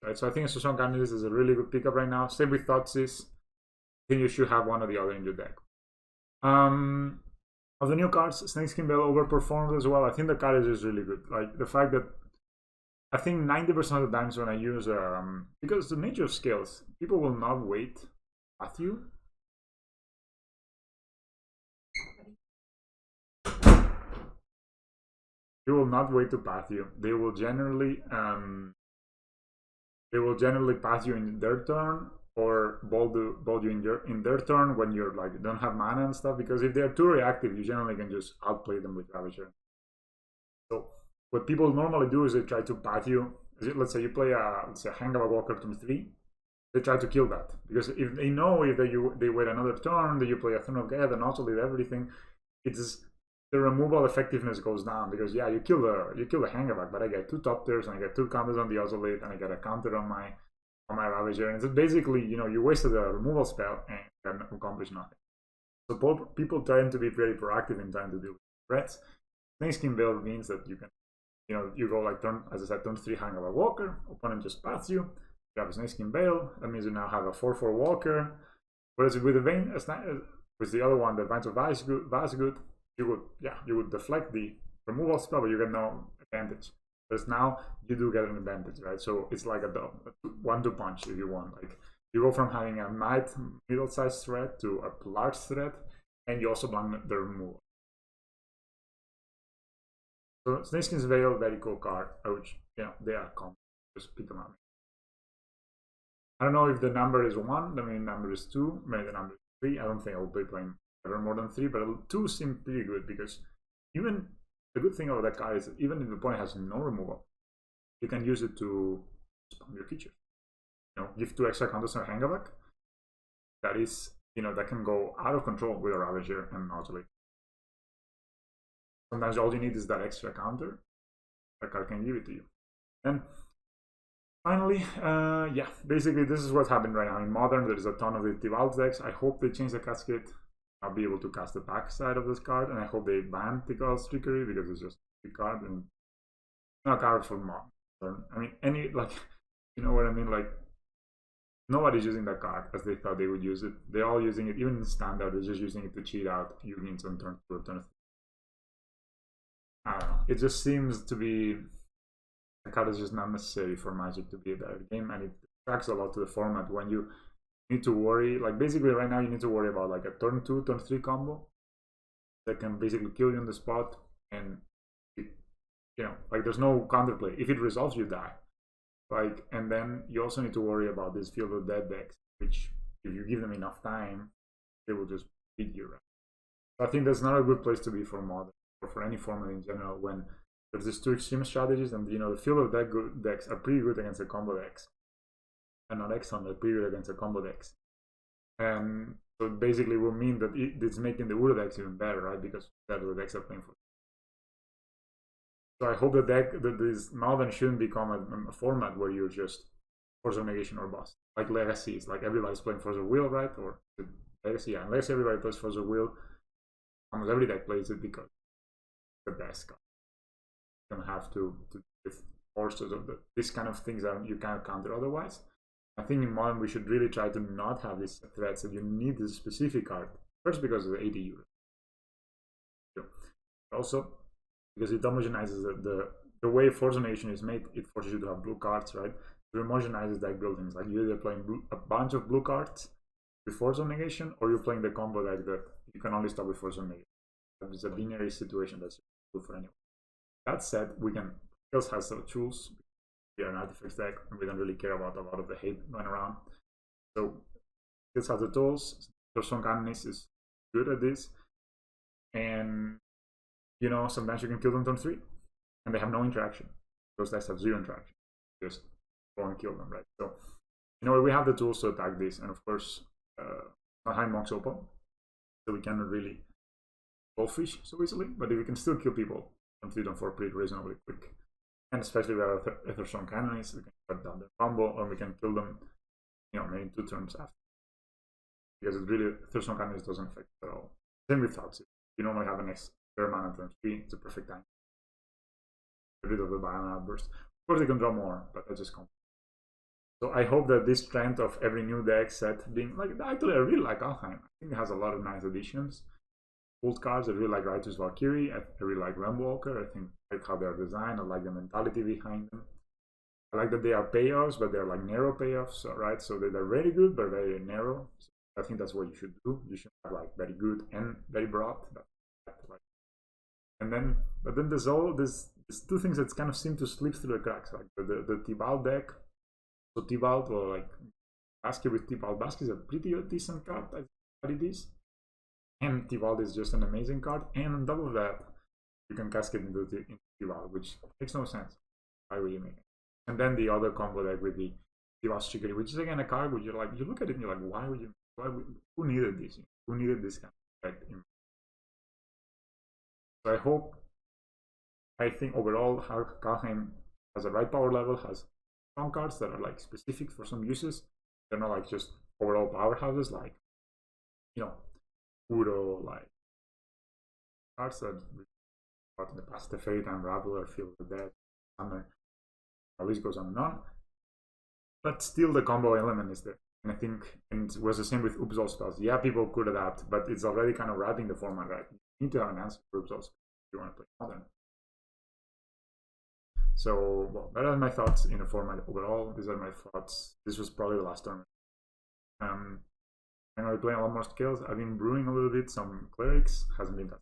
Right? So I think Aetherstrong Canonis is a really good pickup right now. Same with Thoughtseize. I think you should have one or the other in your deck. Of the new cards, Snakeskin Bell overperformed as well. I think the card is just really good. Like the fact that I think 90% of the times when I use because the nature of scales, people will not wait at you. They will not wait to path you. They will generally path you in their turn, or bold you in their turn when you're like don't have mana and stuff. Because if they're too reactive, you generally can just outplay them with Ravager. So what people normally do is they try to path you. Let's say you play a Hangava Walker turn 3. They try to kill that, because if they know if they wait another turn, that you play a Throne of God and also leave everything, it's the removal effectiveness goes down. Because yeah, you kill the Hangavac, but I get 2 top tiers and I get 2 counters on the Ozolith and I get a counter on my Ravager, and it's basically you wasted a removal spell and can accomplish nothing. So people tend to be very proactive in trying to deal with threats. Snakeskin Veil means that you can you go like turn 3 Hangava Walker, opponent just paths you. You have a Snakeskin Veil. That means you now have a 4/4 Walker. Whereas with the other one, the Vines of Vazgood, you would deflect the removal spell, but you get no advantage. Whereas now you do get an advantage, right? So it's like a 1-2 punch if you want. Like you go from having a middle-sized threat to a large threat, and you also blank the removal. So Snakeskin's Veil, very cool card. Which they are common. Just pick them up. I don't know if the number is 1, the main number is 2, maybe the number is 3. I don't think I will be playing ever more than 3, but 2 seems pretty good, because even the good thing about that card is that even if the opponent has no removal, you can use it to spam your creatures. Give 2 extra counters on Hangavac. That is, that can go out of control with a Ravager and Ozolith. Sometimes all you need is that extra counter. That card can give it to you. And finally, basically this is what's happened right now. In Modern, there's a ton of the Tibalt decks. I hope they change the cascade. I'll be able to cast the back side of this card, and I hope they ban Tikal's Trickery, because it's just a card and not a card for Modern. I mean, you know what I mean? Like, nobody's using that card as they thought they would use it. They're all using it, even in Standard, they're just using it to cheat out units on turn 2 or turn 3. I don't know. It just seems to be a card is just not necessary for Magic to be a better game, and it tracks a lot to the format when you need to worry. Like basically right now you need to worry about like a turn 2, turn 3 combo that can basically kill you on the spot, and like there's no counterplay. If it resolves, you die. Like, and then you also need to worry about this Field of Dead decks, which if you give them enough time, they will just beat you. Right? So I think that's not a good place to be for Modern, or for any format in general, when there's these 2 extreme strategies, and the Field of Dead decks are pretty good against the combo decks, and not excellent, but pretty good against the combo decks. And so it basically will mean that it's making the Uro decks even better, right? Because that the decks are playing for. So I hope that this Modern shouldn't become a format where you're just Force of Negation or Bust. Like Legacy is like everybody's playing Force of Will, right? Or Legacy, yeah. In Legacy everybody plays Force of Will. Almost every deck plays it because it's the best card. You don't have to with forces of this kind of things that you can't counter otherwise. I think in Modern we should really try to not have these threats that you need this specific card. First, because of the 80 euros. Also, because it homogenizes the way Force of Nation is made, it forces you to have blue cards, right? to homogenize deck buildings. Like you're either playing a bunch of blue cards with Force of Negation, or you're playing the combo deck that you can only stop with Force of Negation. It's a binary situation that's good for anyone. That said, we can Skills has some tools. We are an artifacts deck, and we don't really care about a lot of the hate going around. So Skills has the tools. Person Canonist is good at this, and you know, sometimes you can kill them turn 3, and they have no interaction. Those decks have 0 interaction. Just go and kill them, right? So, you know, we have the tools to attack this, and of course, behind Monk's open, so we cannot really goldfish so easily. But if we can still kill people from 3 to 4 pretty reasonably quick, and especially with our Etherstone Canonist, we can cut down the combo, or we can kill them, you know, maybe 2 turns after. Because it really, Etherstone Canonist doesn't affect it at all. Same with Thoughtseek. You normally have an extra mana turn 3, it's a perfect time. Get rid of the Biome Outburst. Of course, they can draw more, but that's just complicated. So I hope that this trend of every new deck set being like, actually, I really like Alheim. I think it has a lot of nice additions. Old cards, I really like Righteous Valkyrie. I really like Realmwalker. I think I like how they're designed. I like the mentality behind them. I like that they are payoffs, but they're like narrow payoffs, right? So they're very good, but very narrow. So I think that's what you should do. You should have like very good and very broad. And then, but then there's two things that kind of seem to slip through the cracks, like the Tibalt deck. So Tibalt, or like Basket with Tibalt. Basket is a pretty decent card, I think it is. And Tibalt is just an amazing card. And on top of that, you can cascade into Tibalt, which makes no sense. Why would you make it? And then the other combo deck with the Tibalt Trickery, which is again a card where you're like, you look at it and you're like, who needed this? Who needed this kind of deck? So I think overall, Kalheim has a right power level, has some cards that are like specific for some uses. They're not like just overall powerhouses, like, you know, Uro, like cards that we got in the past, the Fairy Time Raveler, Field of the Dead, Summer, the list goes on and on. But still, the combo element is there. And I think, and it was the same with Upzol spells. Yeah, people could adapt, but it's already kind of wrapping the format, right? You need to have an answer for Upzol spells if you want to play Modern. So, well, that are my thoughts in the format overall. These are my thoughts. This was probably the last tournament. I'm going to play a lot more Scales. I've been brewing a little bit. Some Clerics. Hasn't been that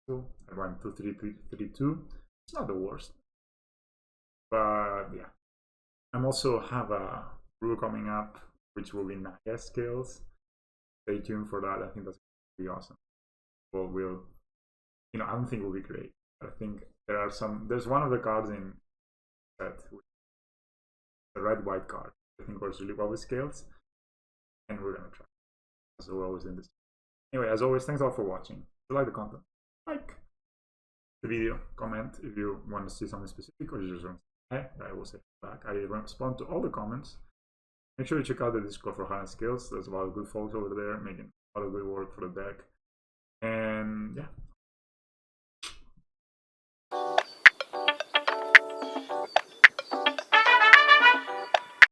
cool. I went 2-3-3-2. It's not the worst. But, yeah. I also have a brew coming up, which will be Naya Scales. Stay tuned for that. I think that's going to be awesome. Well, you know, I don't think it will be great. I think there's one of the cards in set, the red-white card, I think works really well with Scales, and we're gonna try, as we're always in this. Anyway, as always, thanks all for watching. If you like the content, like the video, comment if you want to see something specific, or you just want to say hi, I will say back. I respond to all the comments. Make sure you check out the Discord for Hardened Scales. There's a lot of good folks over there making a lot of good work for the deck. And yeah,